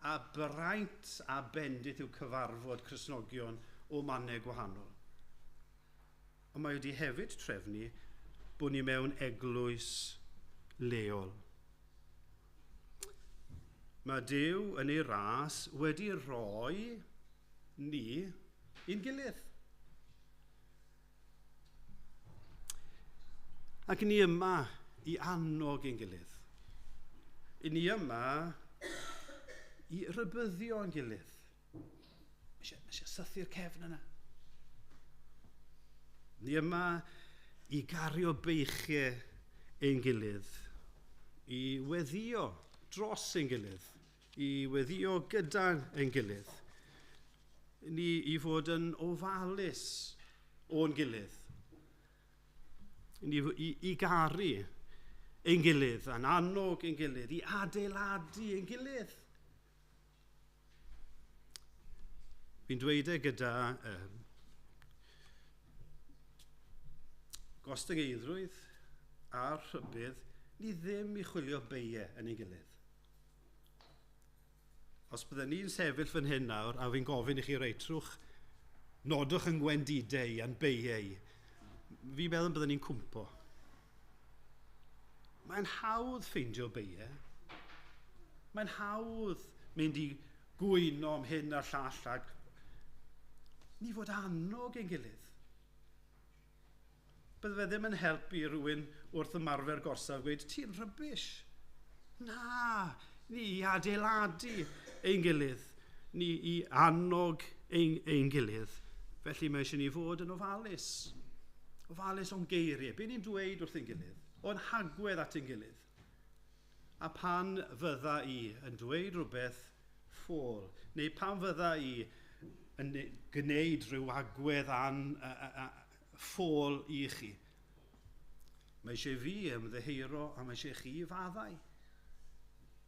A braint a bendith yw cyfarfod Cristnogion o mannau gwahanol. Ond mae wedi hefyd trefnu bod ni mewn eglwys leol. Mae Duw yn ei ras wedi rhoi ni i'n gilydd. Ac ni yma i annog ein gilydd. Ni yma i rybyddio yn gilydd. Eisiau sythu'r cefn yna. Ni yma i gario beichiau ein gilydd, i weddio dros ein gilydd, i weddio gyda ein gilydd. Ni i fod yn ofalus o'n gilydd. Ni i garu ein gilydd, a'n annog ein gilydd, i adeiladu ein gilydd. Fi'n dweud gyda gostyngeidrwydd a'r rhybydd, ni ddim i chwilio beiau yn ei gilydd. Os byddwn ni'n sefyll fan hyn nawr a fi'n gofyn i chi reitrwch, nodwch yn gwendidau a'n beiau, fi'n meddwl byddwn ni'n cwmpo. Mae'n hawdd ffeindio beiau. Mae'n hawdd mynd i gwyno am hyn a'r llall ag ni fod annog ein gilydd. Bydde fe ddim yn helpu rhywun wrth ymarfer gorsaf gweud, ti'n rybys. Na, ni i adeiladu ein gilydd. Ni i annog ein gilydd. Felly mae eisiau ni fod yn ofalus. Ofalus o'n geiriau. Be ni'n dweud wrth ein gilydd? O'n hagwedd at ein gilydd. A pan fydda i yn dweud rhywbeth ffôl, neu pan fydda i yn gwneud rhyw agwedd ffôl i chi. Mae eisiau fi ymddeheiro a mae eisiau chi faddau.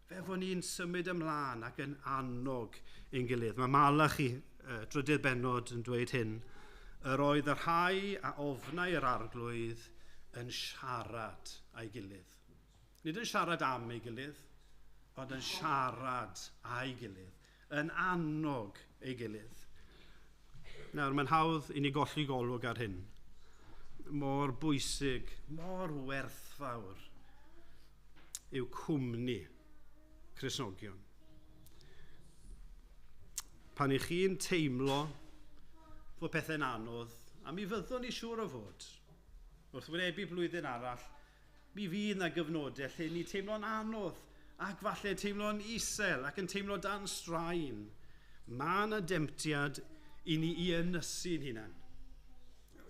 Fe fod ni'n symud ymlaen ac yn annog ein gilydd. Mae Malachi, drydydd bennod, yn dweud hyn. Yr oedd yr rhai a ofnau yr arglwydd yn siarad â'i gilydd. Nid yn siarad am ei gilydd, ond yn siarad â'i gilydd. Yn annog ei gilydd. Nawr, mae'n hawdd i ni golli golwg ar hyn. Mor bwysig, mor werthfawr yw cwmni Cristnogion. Pan i chi'n teimlo fod pethau'n anodd, a mi fyddwn ni siŵr o fod, wrth wynebu blwyddyn arall, mi fydd na gyfnodau lle ni teimlo'n anodd, ac falle teimlo'n isel ac yn teimlo dan straen. Mae yna demtiad i ni i ynysu'n hunan.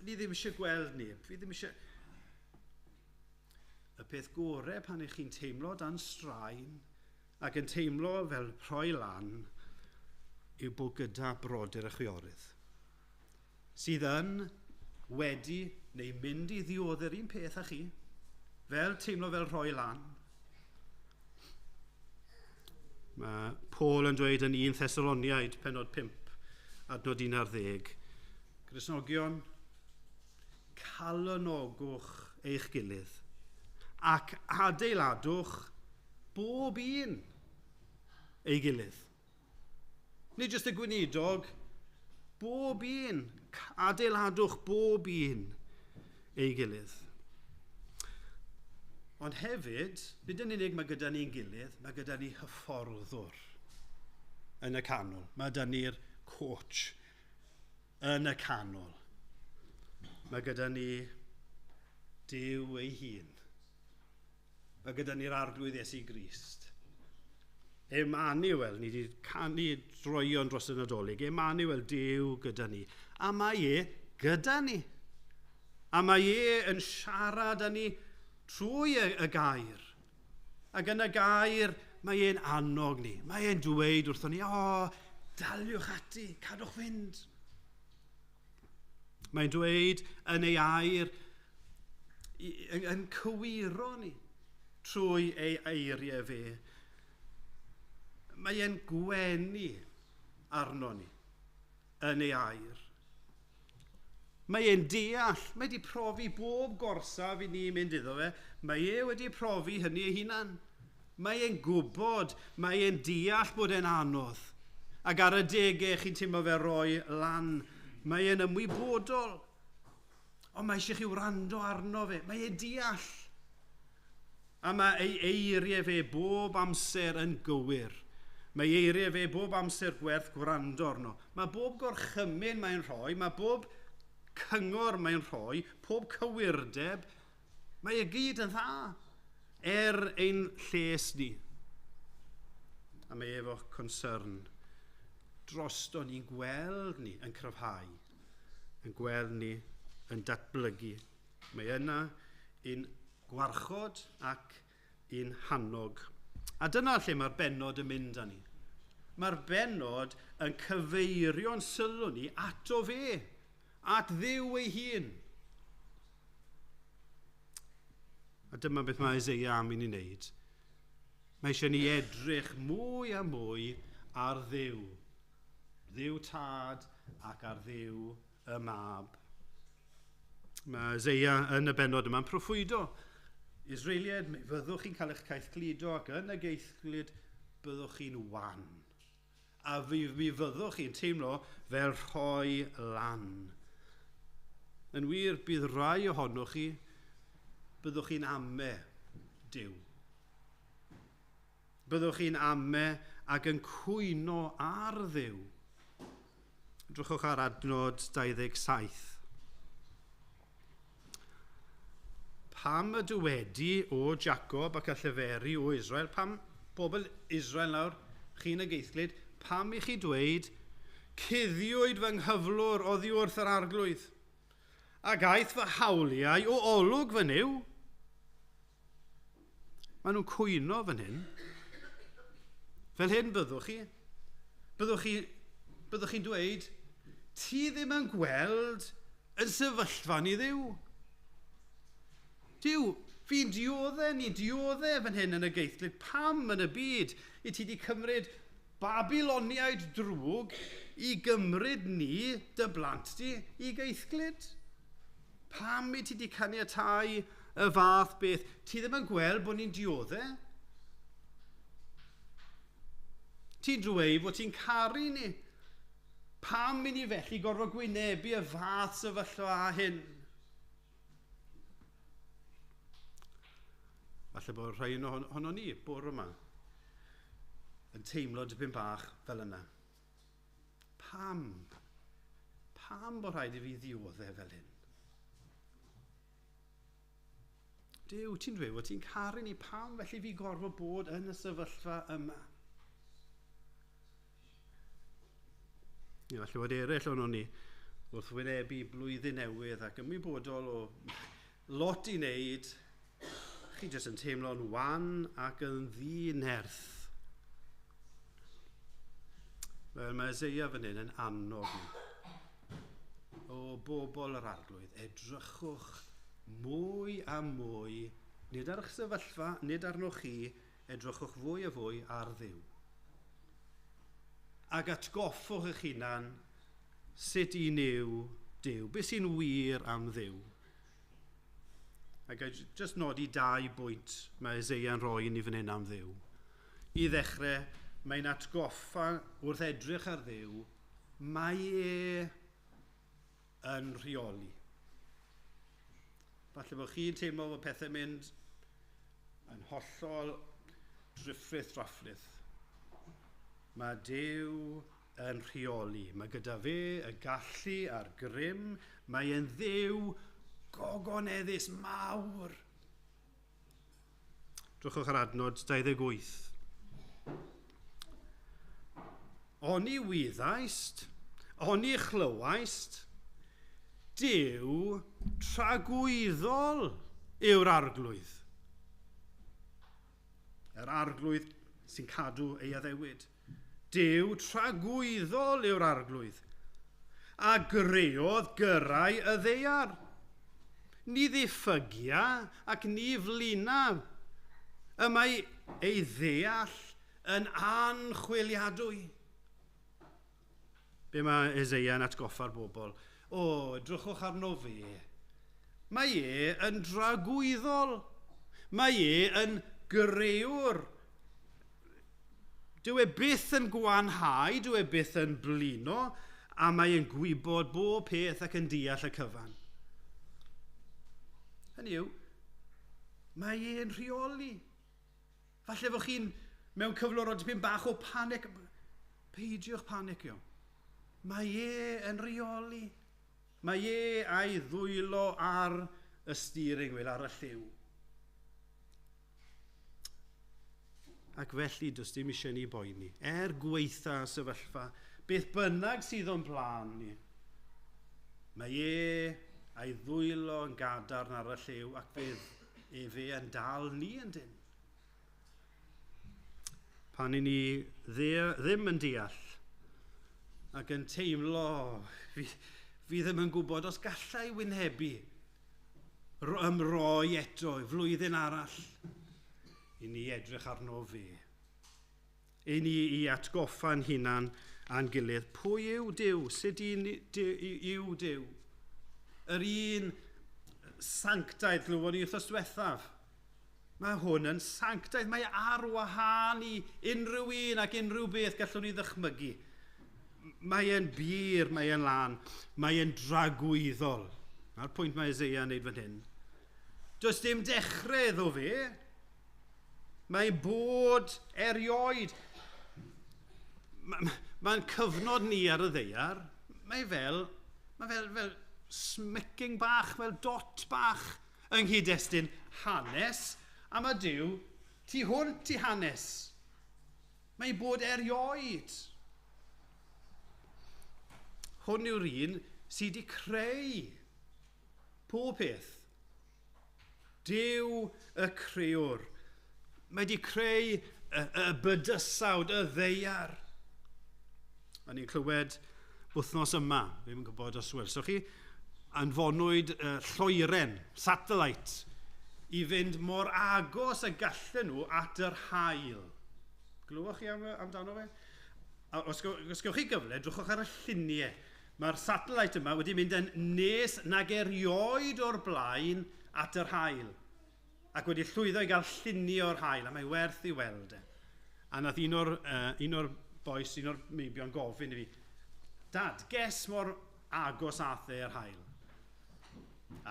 Ni ddim eisiau gweld neb. Fi ddim eisiau... Y peth gorau pan ych chi'n teimlo dan straen ac yn teimlo fel rhoi lan yw bod gyda brodyr y chwiorydd sydd yn wedi neu mynd i ddiodd yr un peth â chi, fel teimlo fel rhoi lan. Mae Paul yn dweud yn 1 Thessaloniaid, penod 5, adnod 11, Gristnogion, calonogwch eich gilydd ac adeiladwch bob un ei gilydd. Nid jyst y gweinidog, bob un, adeiladwch bob un ei gilydd. Ond hefyd, nid yn unig mae gyda ni'n gilydd, mae gyda ni hyfforddwr yn y canol. Mae gyda ni'r coach yn y canol. Mae gyda ni Duw ei hun. Mae gyda ni'r arglwydd Iesu Grist. Emmanuel, ni wedi canu droion dros y Nadolig. Emmanuel, Duw gyda ni. A mae e gyda ni. A mae e yn siarad â ni trwy y gair. Ac yn y gair, mae e'n annog ni. Mae e'n dweud wrthon ni, daliwch ati, cadwch fynd. Mae'n dweud yn ei air, yn cywiro ni trwy ei eiriau fe. Mae e'n gwenu arno ni yn ei air. Mae e'n deall, mae wedi profi bob gorsaf i ni'n mynd iddo fe, mae e wedi profi hynny ei hunan. Mae e'n gwybod, mae e'n deall bod e'n anodd. Ac ar y degau chi'n teimlo fe roi lan, mae e'n ymwybodol. Ond mae eisiau chi wrando arno fe, mae e'n deall. A mae ei eiriau fe bob amser yn gywir. Mae eiriau fe bob amser gwerth gwrando arno. Mae bob gorchymyn mae'n rhoi, mae bob cyngor mae'n rhoi, pob cywirdeb, mae e gyd yn dda ein lles ni. A mae efo concern drosto ni'n gweld ni yn cryfhau, yn gweld ni yn datblygu. Mae yna un gwarchod ac un hannog. A dyna lle mae'r bennod yn mynd â ni. Mae'r bennod yn cyfeirio'n sylw ni ato fe, at Dduw ei hun. A dyma beth mae Eseia am i ni wneud. Mae eisiau ni edrych mwy a mwy ar Dduw. Dduw tad ac ar Dduw y mab. Mae Eseia yn y bennod yma'n proffwydo. Israeliad, fyddwch chi'n cael eich caeth gludo ac yn y geithglyd byddwch chi'n wan. A mi fyddwch chi'n teimlo fel rhoi lan. Yn wir, bydd rai ohonoch chi, byddwch chi'n ame Duw. Byddwch chi'n ame ac yn cwyno ar Dduw. Edrychwch ar adnod 27. Pam y dywedi o Jacob ac a llyferi o Israel, pam bobl Israel nawr, chi'n y geithglyd, pam i chi dweud, cuddiwyd fy nghyflwr oddi wrth yr arglwydd, a gaeth fy hawliau o olwg fy niw. Maen nhw'n cwyno fan hyn. Fel hyn byddwch chi. Byddwch chi'n dweud, ti ddim yn gweld yn sefyllfa ni Dduw. Duw, fi'n dioddau, ni'n dioddau fan hyn yn y geithglyd. Pam yn y byd i ti wedi cymryd Babiloniaid drwg i gymryd ni, dy blant ti, i geithglyd? Pam i ti wedi caniatáu y fath beth? Ti ddim yn gweld bod ni'n dioddau? Ti'n dweud bod ti'n caru ni? Pam i ni felly gorfod gwynebu y fath sefyllfa hyn? Falle bod rhai ohono ni, bore yma, yn teimlo dipyn bach fel yna. Pam bod rhaid i fi ddioddau fel hyn? Duw, ti'n dweud bod ti'n caru ni, pam felly fi gorfod bod yn y sefyllfa yma? Falle bod eraill o'n ni wrth wynebu blwyddyn newydd ac ymwybodol o lot i wneud, chi jyst yn teimlo'n wan ac yn ddinerth. Wel, mae Eseia fan hyn yn annog ni. O bobl yr arglwydd, edrychwch mwy a mwy, nid ar eich sefyllfa, nid arnoch chi, edrychwch fwy a fwy ar Dduw. Ac atgoffwch eich hunan sut i niw Duw, beth sy'n wir am Dduw. Ac jyst nodi 2 bwynt mae Eseia yn rhoi ni fan hyn am Dduw. I ddechrau, mae'n atgoffa wrth edrych ar Dduw, mae e yn rheoli. Falle bod chi'n teimlo bod pethau'n mynd yn hollol drafflydd. Mae Duw yn rheoli. Mae gyda fe y gallu a'r grym. Mae e'n Dduw gogoneddus mawr. Drwchwch ar adnod 28. Oni wyddaist, oni chlywaist, Duw tragwyddol yw'r arglwydd. Yr arglwydd sy'n cadw ei addewid. Duw tragwyddol yw'r arglwydd. A greodd gyrau y ddeiar. Ni ddiffygia ac ni flinaf. Y mae ei ddeall yn anchwiliadwy. Be mae Eseia yn atgoffa'r bobl? O, drychwch arno fe. Mae e yn dragwyddol. Mae e yn grewr. Dyw e byth yn gwanhau, dyw e byth yn blino, a mae e'n gwybod bob peth ac yn deall y cyfan. Hynny yw, mae e'n rheoli. Falle fod chi'n mewn cyflwr o dipyn bach o panic. Peidiwch panicio. Mae e yn rheoli. Mae e a'i ddwylo ar y steering wheel, ar y lliw. Ac felly, does dim eisiau ni boeni. Gweitha sefyllfa, beth bynnag sydd o'n blaen ni. Mae e a'i ddwylo yn gadarn ar y lliw ac bydd fe yn dal ni yn dyn. Pan i ni ddim yn deall ac yn teimlo, fi ddim yn gwybod os gallai wynebu ymroi eto flwyddyn arall. I ni edrych arno fe. I ni i atgoffa'n hunan a'n gilydd. Pwy yw Duw? Sut yw Duw? Yr un sanctaidd glywon ni wrthos diwethaf. Mae hwn yn sanctaidd. Mae ar wahân i unrhyw un ac unrhyw beth gallwn ni ddychmygu. Mae e'n bir, mae e'n lan, mae e'n dragwyddol. Na'r pwynt mae Eseia yn neud fan hyn. Does dim dechrau iddo fe. Mae'n bod erioed. Mae'n cyfnod ni ar y ddeiar. Mae fel smicking bach, fel dot bach yng nghyd-destun hanes. A mae Duw tu hwnt i hanes. Mae'n bod erioed. Hwn yw'r un sydd wedi creu pob peth. Duw y crewr. Mae wedi creu y bydysawd, y ddeiar. A ni'n clywed wythnos yma, ddim yn gwybod os welsoch chi, anfonwyd lloeren, satellite, i fynd mor agos y gallen nhw at yr haul. Glywch chi amdano fe? Os gewch chi gyfle, drwchwch ar y lluniau. Mae'r satellite yma wedi mynd yn nes nag erioed o'r blaen at yr haul. Ac wedi llwyddo i gael llunio o'r haul, a mae werth i weld. A nath un o'r bois, un o'r meibion gofyn i fi, Dad, ges mor agos ath e'r haul.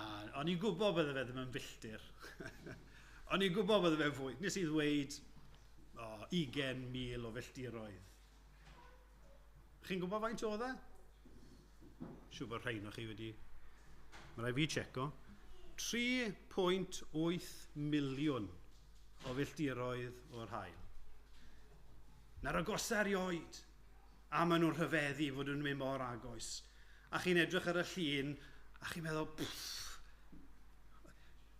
A o'n i'n gwybod bydde fe ddim yn filltir. O'n i'n gwybod bydde fe fwy. Nes i ddweud 20,000 o filltiroedd. Chi'n gwybod faint oedd e? Siw bod rhain o chi wedi... Mae rai fi tseco. 3.8 miliwn o filltiroedd o'r hael. Na'r agosau erioed, a maen nhw'n rhyfeddu fod nhw'n mynd mor agos. A chi'n edrych ar y llun, a chi'n meddwl,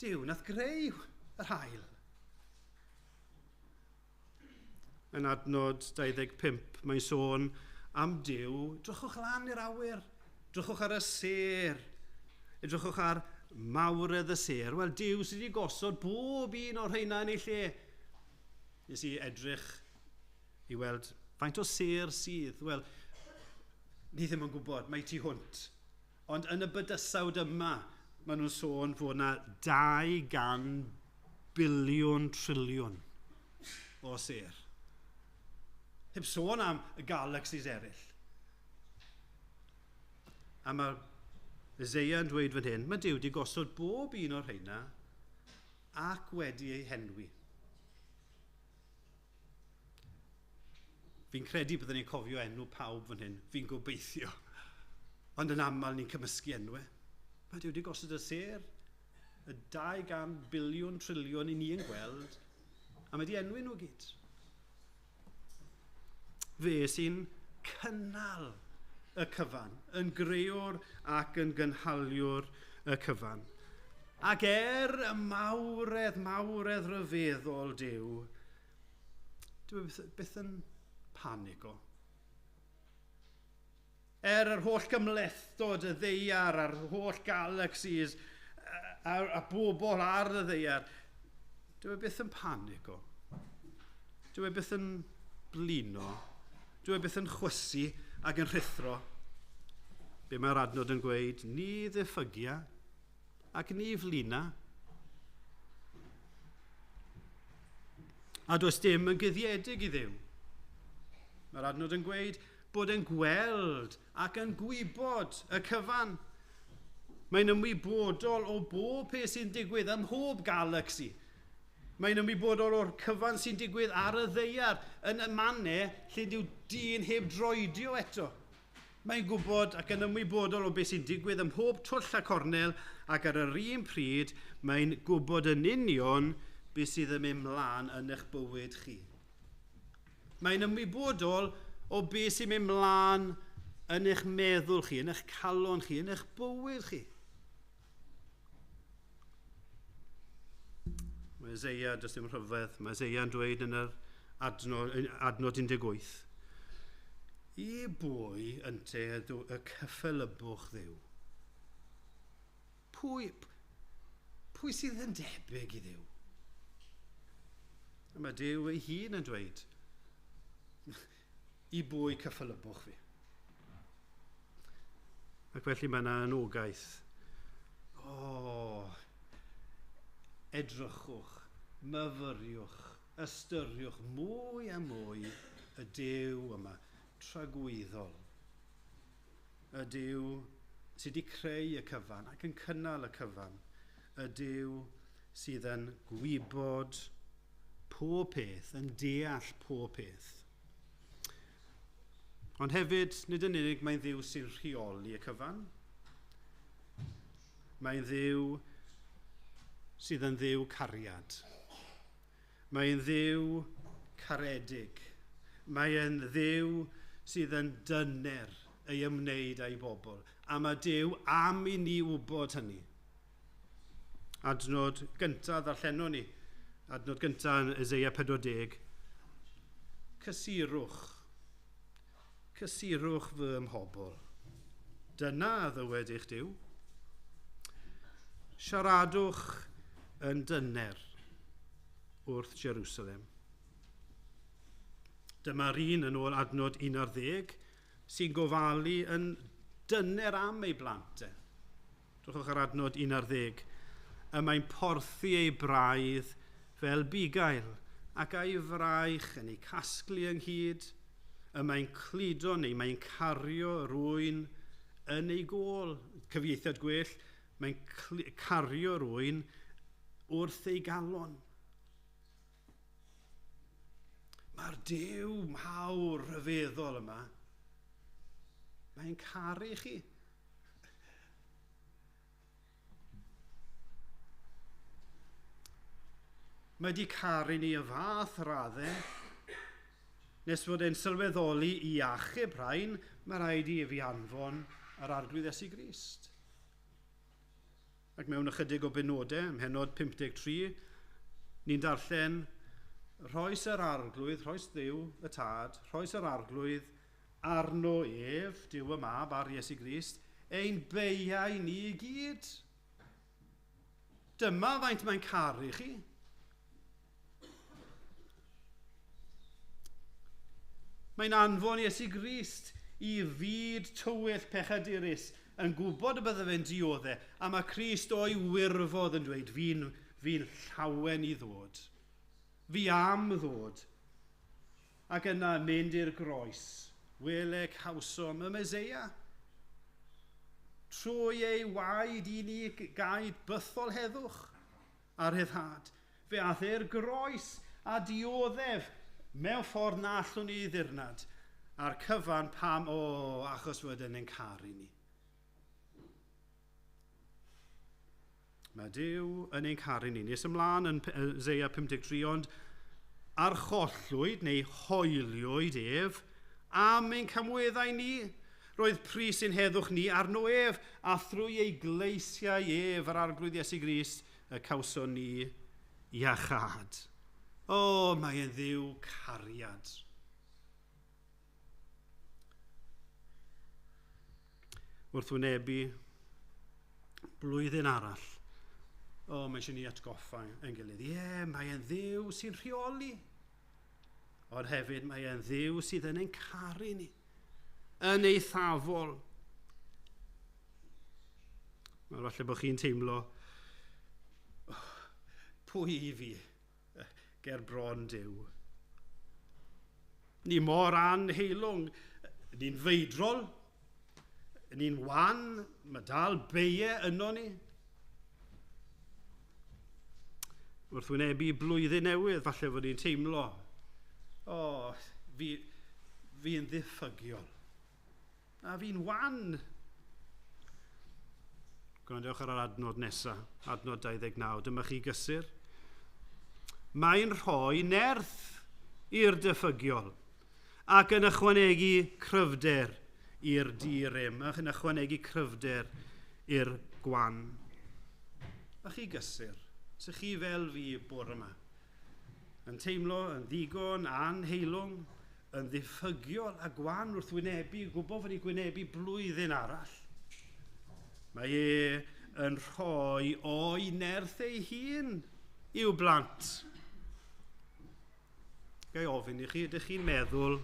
Duw, nath greu yr hael. Yn adnod 25, mae'n sôn am Duw, drychwch lan i'r awyr, drychwch ar y ser, edrychwch ar mawredd y ser. Wel, Duw sydd wedi gosod bob un o'r rheina yn ei lle. Nes i edrych i weld faint o ser sydd. Wel, ni ddim yn gwybod, mae tu hwnt. Ond yn y bydysawd yma, maen nhw'n sôn fod yna 200 biliwn triliwn o ser. Heb sôn am y galaxies eraill. A mae Eseia yn dweud fan hyn, mae Duw wedi gosod bob un o'r rheina ac wedi ei henwi. Fi'n credu byddwn ni'n cofio enw pawb fan hyn, fi'n gobeithio. Ond yn aml ni'n cymysgu enwau. Mae Duw wedi gosod y ser, y 200 biliwn triliwn i ni yn gweld, a mae wedi enwi nhw gyd. Fe sy'n cynnal y cyfan, yn grewr ac yn gynhaliwr y cyfan. Ac y mawredd rhyfeddol Duw, dwi byth yn panico. Yr holl gymlethdod y ddeiar a'r holl galaxies a bobl ar y ddeiar, dwi byth yn panico. Dwi byth yn blino. Dwi byth yn chwysu ac yn rhithro. Be mae'r adnod yn gweud, ni ddiffygia ac ni flina. A does dim yn guddiedig I Dduw. Mae'r adnod yn gweud bod yn gweld ac yn gwybod y cyfan. Mae'n ymwybodol o bob peth sy'n digwydd ym mhob galaxy. Mae'n ymwybodol o'r cyfan sy'n digwydd ar y ddeiar yn y mannau lle dyw dyn heb droedio eto. Mae'n gwybod ac yn ymwybodol o beth sy'n digwydd ym mhob twll a cornel ac ar yr un pryd mae'n gwybod yn union beth sydd yn mynd mlaen yn eich bywyd chi. Mae'n ymwybodol o beth sy'n mynd mlaen yn eich meddwl chi, yn eich calon chi, yn eich bywyd chi. Mae Eseia, does dim rhyfedd, mae Eseia yn dweud yn yr adnod 18. I bwy ynte y cyffelybwch Dduw? Pwy sydd yn debyg I Dduw? A mae Duw ei hun yn dweud, I bwy cyffelybwch fi. Ac felly mae yna anogaeth. Edrychwch, myfyriwch, ystyriwch mwy a mwy y Duw yma, tragwyddol. Y Duw sydd wedi creu y cyfan ac yn cynnal y cyfan. Y Duw sydd yn gwybod pob peth, yn deall pob peth. Ond hefyd, nid yn unig mae'n Dduw sy'n rheoli y cyfan. Mae'n Dduw sydd yn Dduw cariad. Mae'n Dduw caredig. Mae'n Dduw sydd yn dyner ei ymwneud â'i bobl. A mae Duw am I ni wybod hynny. Adnod gyntaf ddarllenon ni. Adnod gyntaf yn Eseia 40. Cysurwch fy mhobl. Dyna ddywedych Duw. Siaradwch yn dyner wrth Jerusalem. Dyma'r un yn ôl adnod 11 sy'n gofalu yn dyner am ei blant. Drwch ar adnod 11. Y mae'n porthi ei braidd fel bugail ac a'i fraich yn ei casglu ynghyd. Y mae'n cludo neu mae'n cario rwy'n yn ei gôl. Cyfieithiad gwell, mae'n cario rwy'n wrth ei galon. Mae'r Duw mawr rhyfeddol yma. Mae'n caru chi. Mae wedi caru ni y fath raddau. Nes fod e'n sylweddoli i achub rhain, mae rhaid i fi anfon yr arglwydd Iesu Grist. Ac mewn ychydig o benodau, ym mhenod 53, ni'n darllen rhoes yr arglwydd, rhoes Dduw y Tad, rhoes yr arglwydd arno ef, Duw y Mab ar Iesu Grist, ein beiau ni i gyd. Dyma faint mae'n caru chi. Mae'n anfon Iesu Grist i fyd tywyll pechadurus, yn gwybod y bydde fe'n dioddau, a mae Crist o'i wirfodd yn dweud, fi'n llawen i ddod. Fi am ddod. Ac yna mynd i'r groes, wele cawsom y Eseia. Trwy ei waed i ni gaid bythol heddwch ar hyddhad. Fe ath e'r groes a dioddef mewn ffordd na allwn ni ddirnad a'r cyfan pam achos wedyn yn caru ni. Mae Duw yn ein caru ni. Nes ymlaen yn Eseia 53, ond archollwyd neu hoeliwyd ef am ein camweddau ni. Roedd pris sy'n heddwch ni arno ef, a thrwy ei gleisiau ef yr arglwydd Iesu Grist y cawson ni iachad. Mae e'n Dduw cariad. Wrth wynebu blwyddyn arall, mae eisiau ni atgoffa yn gilydd. Mae e'n Dduw sy'n rheoli. Ond hefyd mae e'n Dduw sydd yn ein caru ni, yn eithafol. Falle bod chi'n teimlo, pwy i fi ger bron Duw. Ni mor anheilwng, ni'n feidrol, ni'n wan, mae dal beiau yno ni. Wrth wynebu blwyddyn newydd, falle fod ni'n teimlo, fi'n ddiffygiol. A fi'n wan. Gwrandewch ar yr adnod nesaf, adnod 29, dyma chi gysur. Mae'n rhoi nerth i'r diffygiol ac yn ychwanegu cryfder i'r dirym, ac yn ychwanegu cryfder i'r gwan. A chi gysur, sy'ch chi fel fi bore yma, yn teimlo yn ddigon, anheilwng, yn ddiffygiol a gwan wrth wynebu, gwybod fod ni'n gwynebu blwyddyn arall. Mae yn rhoi o'i nerth ei hun i'w blant. Gai ofyn i chi, ydych chi'n meddwl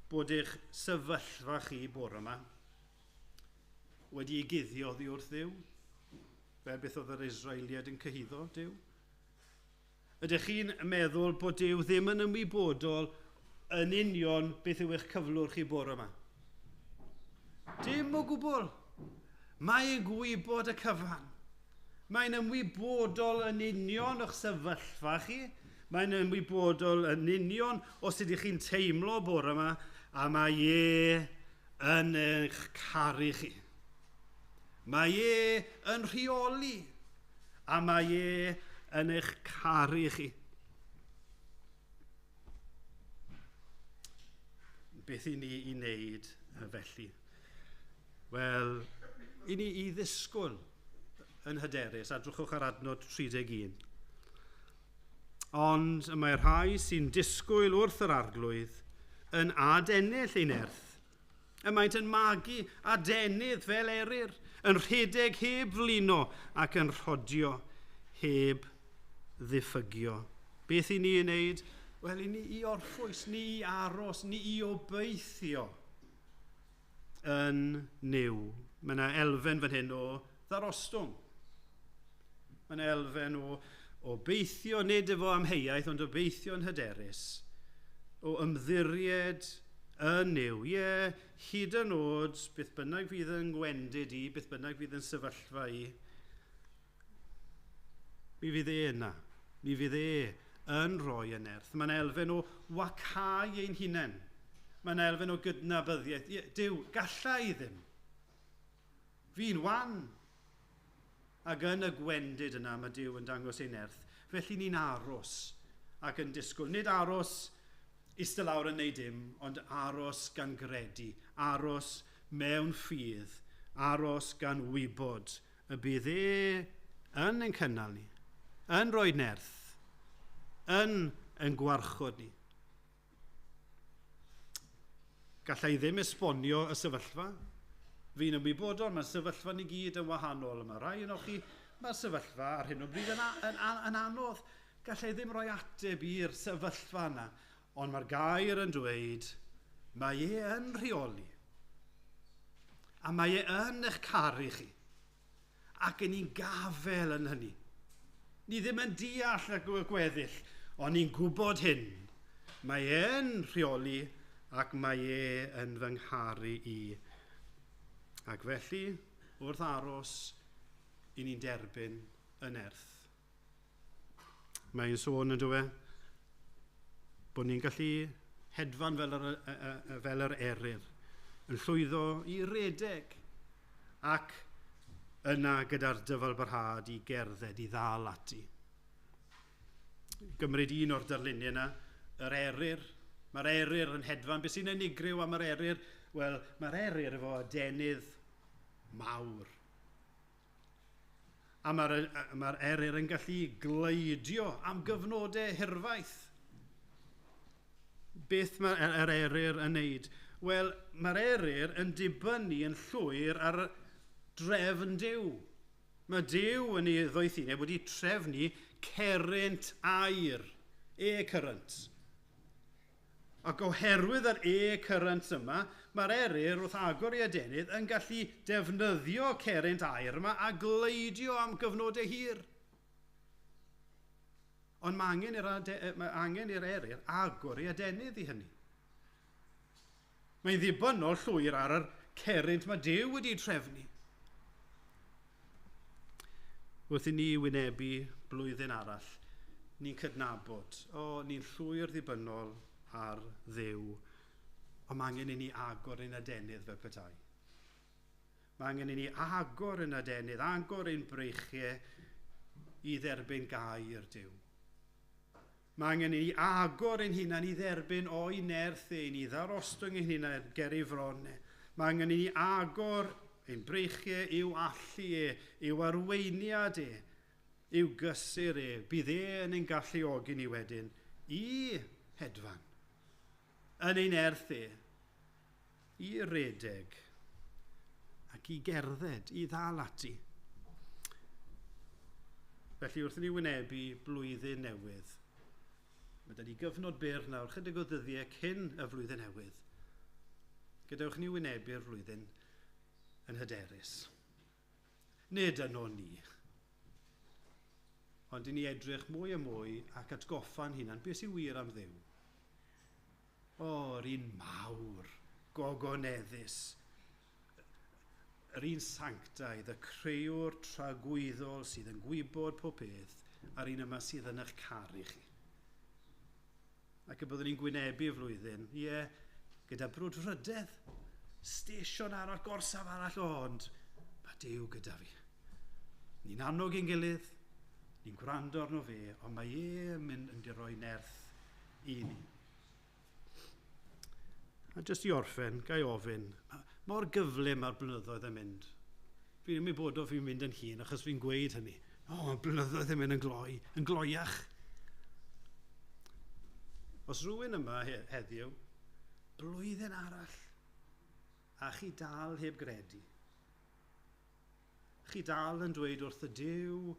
bod eich sefyllfa chi bore yma wedi ei guddio oddi wrth Dduw? Fel beth oedd yr Israeliad yn cyhuddo Duw? Ydych chi'n meddwl bod Duw ddim yn ymwybodol yn union beth yw eich cyflwr chi bore yma? Dim o gwbl. Mae'n gwybod y cyfan. Mae'n ymwybodol yn union o'ch sefyllfa chi. Mae'n ymwybodol yn union os ydych chi'n teimlo bore yma, a mae yn eich caru chi. Mae yn rheoli, a mae yn eich caru chi. Beth i ni i wneud felly? Wel, i ni i ddisgwyl yn hyderus, adrwchwch ar adnod 31. Ond mae rhai sy'n disgwyl wrth yr arglwydd yn adennill ei nerth. Y maent yn magu adenydd fel eryr, yn rhedeg heb flino ac yn rhodio heb ddiffygio. Beth i ni i wneud? Wel, i ni i orffwys, ni i aros, ni i obeithio yn niw. Mae yna elfen fan hyn o ddarostwng. Mae yna elfen o beithio, nid efo amheuaeth, ond o beithio yn hyderus, o ymddiried yn niw. Hyd yn oed, beth bynnag fydd yn gwendid i, beth bynnag fydd yn sefyllfa i, mi fydd yna. Mi fydd yn rhoi yn nerth. Mae'n elfen o wacau ein hunain. Mae'n elfen o gydnabyddiaeth. Duw, gallai ddim. Fi'n wan. Ac yn y gwendid yna mae Duw yn dangos ei nerth. Felly ni'n aros ac yn disgwyl. Nid aros eistedd lawr yn neud dim, ond aros gan gredu. Aros mewn ffydd. Aros gan wybod y bydd yn ein cynnal ni. Yn rhoi nerth. Yn gwarchod ni. Gallai ddim esbonio y sefyllfa. Fi'n ymwybodol, mae'r sefyllfa ni gyd yn wahanol yma. Rai yn chi, mae'r sefyllfa ar hyn o bryd yn anodd. Gallai ddim rhoi ateb i'r sefyllfa yna. Ond mae'r gair yn dweud, mae yn rheoli. A mae yn eich caru chi. Ac yn ni'n gafel yn hynny. Ni ddim yn deall y gweddill, ond ni'n gwybod hyn. Mae e'n rheoli ac mae yn fy ngharu i. Ac felly, wrth aros, i ni'n derbyn y nerth. Mae'n sôn yn dweud bod ni'n gallu hedfan fel yr eryr, yn llwyddo i redeg, ac yna gyda'r dyfalbarhad i gerdded, i ddal ati. Gymryd un o'r darluniau yna, yr eryr. Mae'r eryr yn hedfan. Beth sy'n unigryw am yr eryr? Wel, mae'r eryr efo adenydd mawr. A mae'r eryr yn gallu gleidio am gyfnodau hirfaith. Beth mae'r eryr yn neud? Wel, mae'r eryr yn dibynnu yn llwyr ar drefn Duw. Mae Duw yn ei ddoethineb wedi trefnu cerrynt air, e-current. Ac oherwydd yr e-current yma, mae'r eryr wrth agor i adenydd yn gallu defnyddio cerrynt air yma a gleidio am gyfnodau hir. Ond mae angen i'r eryr agor i adenydd i hynny. Mae'n ddibynnol llwyr ar yr cerrynt mae Duw wedi trefnu. Wrth i ni wynebu blwyddyn arall, ni'n cydnabod, ni'n llwyr ddibynnol ar Dduw, ond mae angen i ni agor ein adenydd fel petai. Mae angen i ni agor yn adenydd, agor ein breichiau i dderbyn gair Duw. Mae angen i ni agor ein hunan i dderbyn o'i nerth ein, i ddarostwng ein hunan ger ei fronau. Mae angen i ni agor ein breichiau i'w allu i'w arweiniad i'w gysur bydd yn ein galluogi ni wedyn i hedfan, yn ein nerth i redeg ac i gerdded, i ddal ati. Felly wrth i ni wynebu blwyddyn newydd, mae da ni gyfnod byr nawr, chydig o ddyddiau cyn y flwyddyn newydd. Gadewch ni wynebu'r flwyddyn yn hyderus. Nid yno ni. Ond i ni edrych mwy a mwy ac atgoffa'n hunan beth sy'n wir am Dduw. Yr un mawr, gogoneddus, yr un sanctaidd, y creuwr tragwyddol sydd yn gwybod pob peth, a'r un yma sydd yn eich caru chi. Ac y byddwn ni'n gwynebu y flwyddyn, gyda brwdfrydedd, stesion arall, gorsaf arall, ond mae Duw gyda fi. Ni'n annog ein gilydd, ni'n gwrando arno fe, ond mae yn mynd i roi nerth i ni. A jyst i orffen, gai ofyn, mor gyflym mae'r blynyddoedd yn mynd. Fi'n ymwybodol fi'n mynd yn hyn, achos fi'n gweud hynny. Mae blynyddoedd yn mynd yn gloiach. Os rhywun yma heddiw, blwyddyn arall, a chi dal heb gredu. Chi dal yn dweud wrth y Duw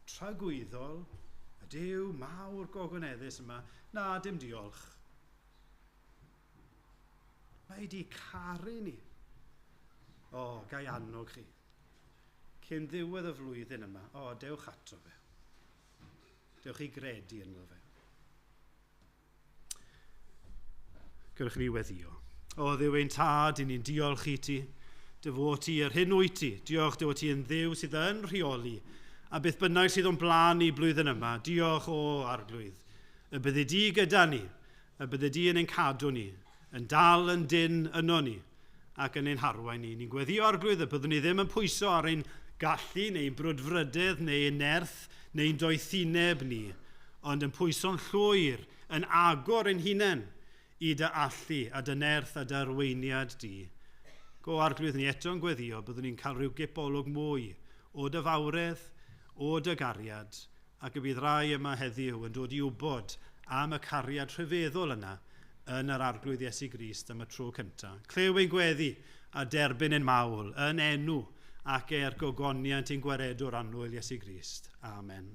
tragwyddol, y Duw mawr gogoneddus yma, na, dim diolch. Mae di caru ni. Gai annog chi. Cyn ddiwedd y flwyddyn yma, dewch ato fe. Dewch i gredu yno fe. Gyrwch ni weddio. Dduw ein tad, i ni'n diolch i ti. Dyfo ti yr hyn wyt ti. Diolch dyfo ti yn Dduw sydd yn rheoli. A beth bynnag sydd o'n blaen i blwyddyn yma. Diolch arglwydd. Y bydde di gyda ni. Y bydde di yn ein cadw ni. Yn dal yn dyn yno ni. Ac yn ein harwain ni. Ni'n gweddio arglwydd y byddwn ni ddim yn pwyso ar ein gallu neu'n brwdfrydedd neu'n nerth neu'n doethineb ni, ond yn pwyso'n llwyr, yn agor yn hunain i dy allu a dy nerth a dy arweiniad di. Go arglwydd ni eto'n gweddio byddwn ni'n cael rhyw gibolwg mwy o dy fawredd, o dy gariad, ac y bydd rai yma heddiw yn dod i wybod am y cariad rhyfeddol yna yn yr arglwydd Iesu Grist am y tro cyntaf. Clew ein gweddi a derbyn ein mawl yn enw ac gogoniant ein gwaredwr annwyl Iesu Grist. Amen.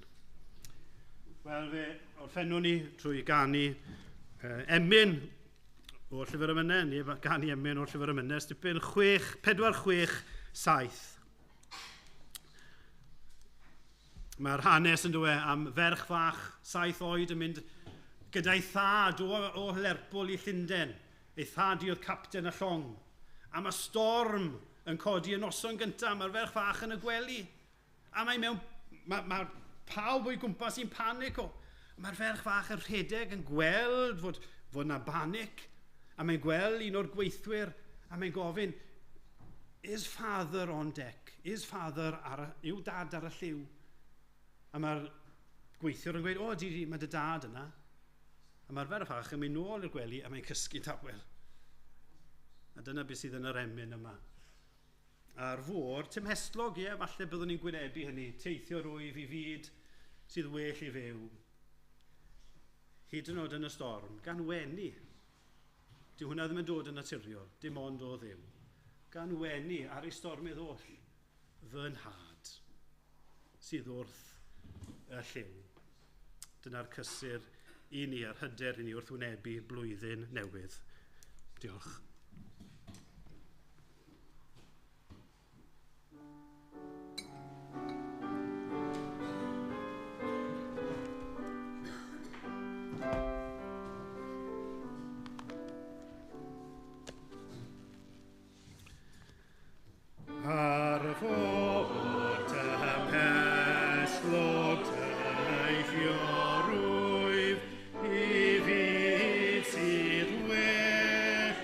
Wel fe, orffennwn ni trwy ganu emyn o'r llyfr ymynau, neu ganu emyn o'r llyfr ymynau, stipyn 4-6-7. Mae'r hanes yn dweud am ferch fach 7 oed yn mynd gyda'i thad o Lerpwl i Llundain. Ei thad i oedd capten y llong. A mae storm yn codi yn noson gyntaf, mae'r ferch fach yn y gwely. A mae pawb o'i gwmpas i'n panic o. Mae'r ferch fach yn rhedeg yn gweld fod yna panic. A mae'n gweld un o'r gweithwyr a mae'n gofyn, is father on deck? Is father yw dad ar y lliw? A mae'r gweithwyr yn gweud, mae dy dad yna. A mae'r ferch fach yn mynd nôl i'r gwely a mae'n cysgu tawel. A dyna beth sydd yn yr emyn yma. A'r fôr, tymhestlog, falle byddwn ni'n gwynebu hynny, teithio rwyf i fyd sydd well i fyw. Hyd yn oed yn y storm, gan wenu. Dyw hwnna ddim yn dod yn naturiol, dim ond o ddew. Gan wenu ar ei stormydd oll, fy nhad, sydd wrth y lliw. Dyna'r cysur i ni, a'r hyder i ni wrth wynebu blwyddyn newydd. Diolch. Rwyf i fyd sydd well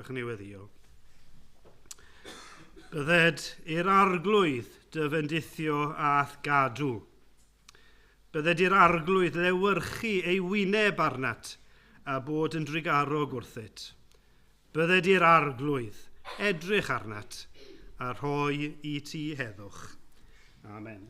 Diolch yn newyddio. Bydded i'r arglwydd dyfendithio ath gadw. Bydded i'r arglwydd lewyrchu ei wyneb arnat a bod yn drigarog wrthyt. Bydded i'r arglwydd edrych arnat a rhoi i ti heddwch. Amen.